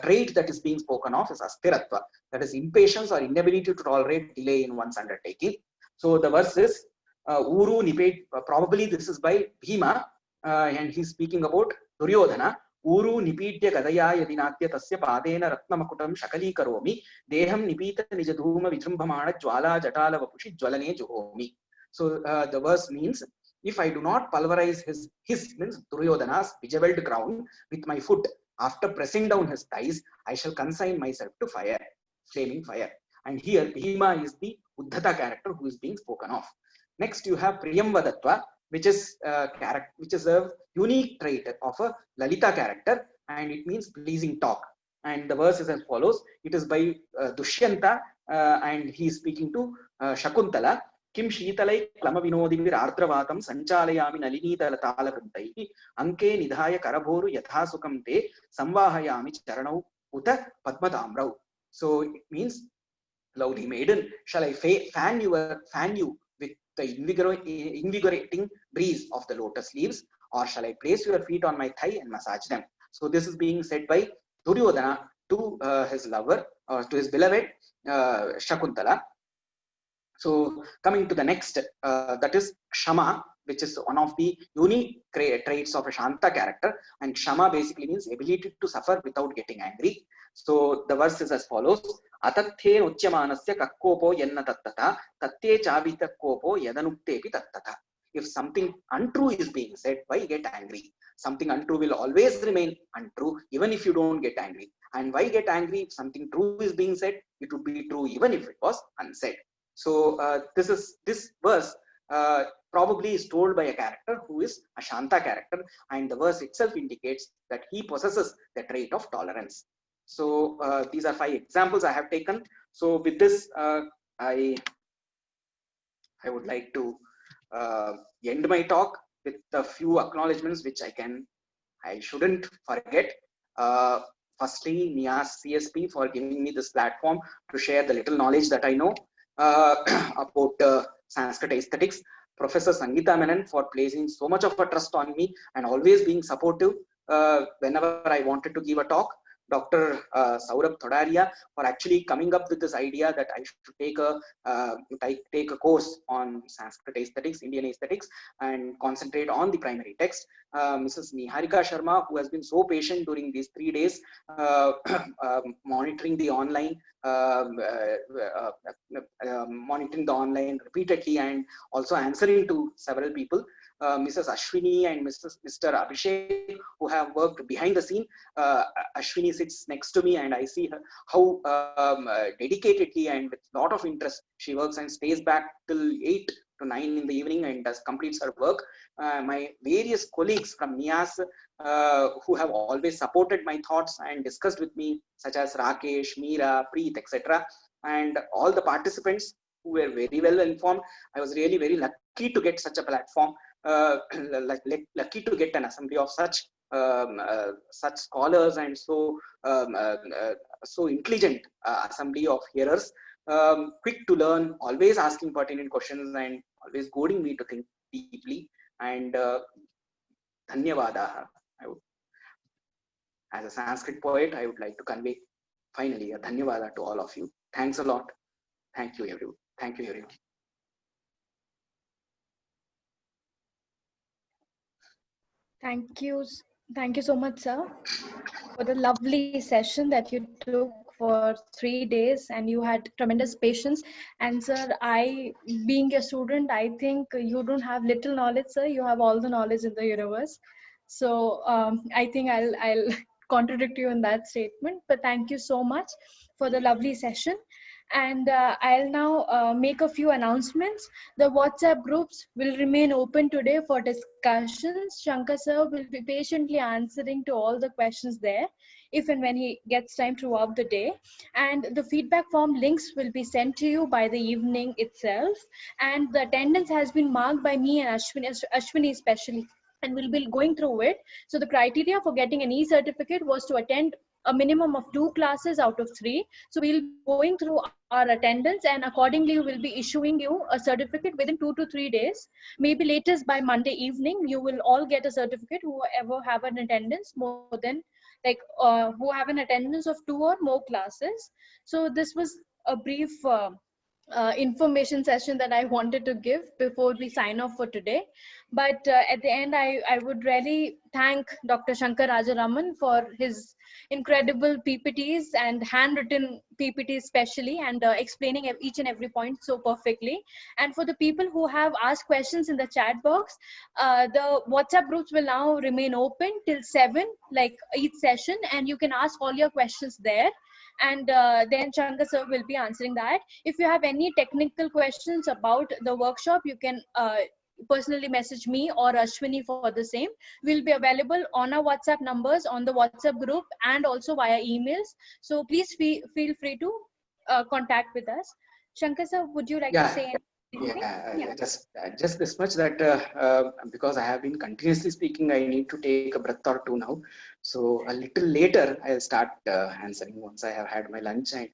S2: trait that is being spoken of is Astiratva, that is impatience or inability to tolerate delay in one's undertaking. So the verse is Uru Nipet, probably this is by Bhima, and he's speaking about Duryodhana. Uru Nipitya Kadaya Yadinatya Tasya Padena Ratnamakutam Shakali Karomi Deham Nipita Nijadhuma Vijrumbhamana Jwala Jatala Vapushi Jwalane Juhomi. So the verse means, if I do not pulverize his means Duryodhana's bejeweled crown with my foot, after pressing down his thighs, I shall consign myself to fire, flaming fire. And here Bhima is the Uddhata character who is being spoken of. Next you have Priyamvadatva, which is a unique trait of a Lalita character, and it means pleasing talk. And the verse is as follows. It is by Dushyanta, and he is speaking to Shakuntala. Kim Sheetalai Klama Vinodivir Ardravatam Sanchalayami Nalinita Latalakruntai Anke Nidhaya Karabhoru Yathasukam Te Samvahayami Charanau Uta Padmatamrau. So it means, lovely maiden, shall I fan you with the invigorating breeze of the lotus leaves, or shall I place your feet on my thigh and massage them? So this is being said by Duryodhana to his lover, to his beloved Shakuntala. So coming to the next, that is Kshama, which is one of the unique traits of a Shanta character. And Kshama basically means ability to suffer without getting angry. So the verse is as follows: Atathe nuchyamanasya kakkopo yenna tattata tatye chavita kopo yadanuktepi tattata. If something untrue is being said, why get angry? Something untrue will always remain untrue even if you don't get angry. And why get angry? If something true is being said, it would be true even if it was unsaid. So this verse probably is told by a character who is a Shanta character, and the verse itself indicates that he possesses the trait of tolerance. So these are 5 examples I have taken. So with this, I would like to end my talk with a few acknowledgements which I shouldn't forget. Firstly, Nias CSP for giving me this platform to share the little knowledge that I know about Sanskrit aesthetics. Professor Sangeeta Menon for placing so much of a trust on me and always being supportive whenever I wanted to give a talk. Dr. Saurabh Thodaria for actually coming up with this idea that I should take a course on Sanskrit aesthetics, Indian aesthetics, and concentrate on the primary text. Mrs. Niharika Sharma, who has been so patient during these 3 days, monitoring the online, repeatedly, and also answering to several people. Mrs. Ashwini and Mr. Abhishek, who have worked behind the scene. Ashwini sits next to me, and I see her, how dedicatedly and with a lot of interest she works and stays back till 8 to 9 in the evening and completes her work. My various colleagues from NIAS who have always supported my thoughts and discussed with me, such as Rakesh, Meera, Preet, etc. And all the participants who were very well informed. I was really very lucky to get such a platform, lucky to get an assembly of such scholars and so intelligent assembly of hearers, quick to learn, always asking pertinent questions and always goading me to think deeply. And dhanyavadaha. As a Sanskrit poet, I would like to convey finally a dhanyavada to all of you. Thanks a lot. Thank you, everyone. Thank you, everyone.
S1: Thank you so much, sir, for the lovely session that you took for 3 days, and you had tremendous patience. And sir, being a student, I think you don't have little knowledge, sir. You have all the knowledge in the universe. So I think I'll contradict you in that statement. But thank you so much for the lovely session. And I'll now make a few announcements. The WhatsApp groups will remain open today for discussions. Shankar sir will be patiently answering to all the questions there if and when he gets time throughout the day. And the feedback form links will be sent to you by the evening itself. And the attendance has been marked by me and Ashwini especially, and we'll be going through it. So the criteria for getting an e-certificate was to attend a minimum of 2 classes out of 3. So we'll be going through our attendance, and accordingly we'll be issuing you a certificate within 2 to 3 days. Maybe latest by Monday evening, you will all get a certificate, whoever have an attendance more than who have an attendance of 2 or more classes. So this was a brief information session that I wanted to give before we sign off for today. But at the end, I would really thank Dr. Shankar Rajaraman for his incredible PPTs and handwritten PPTs especially, and explaining each and every point so perfectly. And for the people who have asked questions in the chat box, the WhatsApp groups will now remain open till 7, like each session, and you can ask all your questions there. And then Shankar sir will be answering that. If you have any technical questions about the workshop, you can personally message me or Ashwini for the same. We'll be available on our WhatsApp numbers, on the WhatsApp group, and also via emails. So please feel free to contact with us. Shankar sir, would you like to say anything?
S2: Yeah. Just this much, that because I have been continuously speaking, I need to take a breath or two now. So a little later, I'll start answering once I have had my lunch and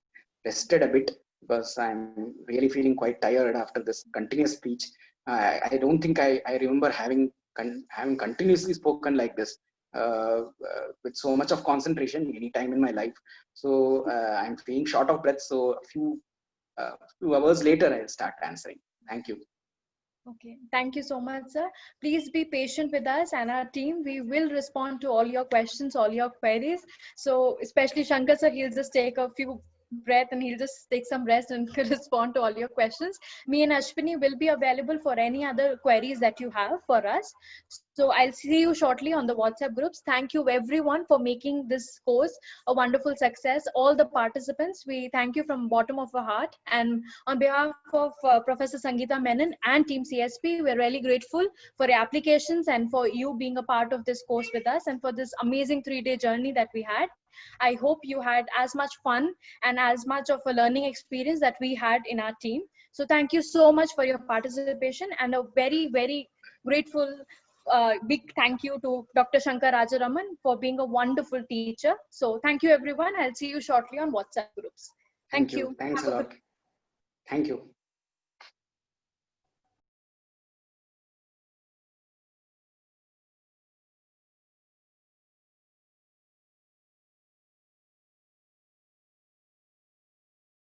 S2: rested a bit, because I'm really feeling quite tired after this continuous speech. I don't think I remember having continuously spoken like this with so much of concentration any time in my life. So I'm feeling short of breath. So a few hours later, I'll start answering. Thank you.
S1: Okay, thank you so much, sir. Please be patient with us and our team. We will respond to all your questions, all your queries. So especially Shankar sir, he'll just take a few breath and he'll just take some rest and respond to all your questions. Me and Ashwini will be available for any other queries that you have for us. So I'll see you shortly on the WhatsApp groups. Thank you everyone for making this course a wonderful success. All the participants, we thank you from bottom of our heart. And on behalf of Professor Sangeeta Menon and Team CSP, we're really grateful for your applications and for you being a part of this course with us and for this amazing 3-day journey that we had. I hope you had as much fun and as much of a learning experience that we had in our team. So thank you so much for your participation and a very, very grateful big thank you to Dr. Shankar Rajaraman for being a wonderful teacher. So thank you everyone. I'll see you shortly on WhatsApp groups. Thank you.
S2: Thanks a lot. Thank you.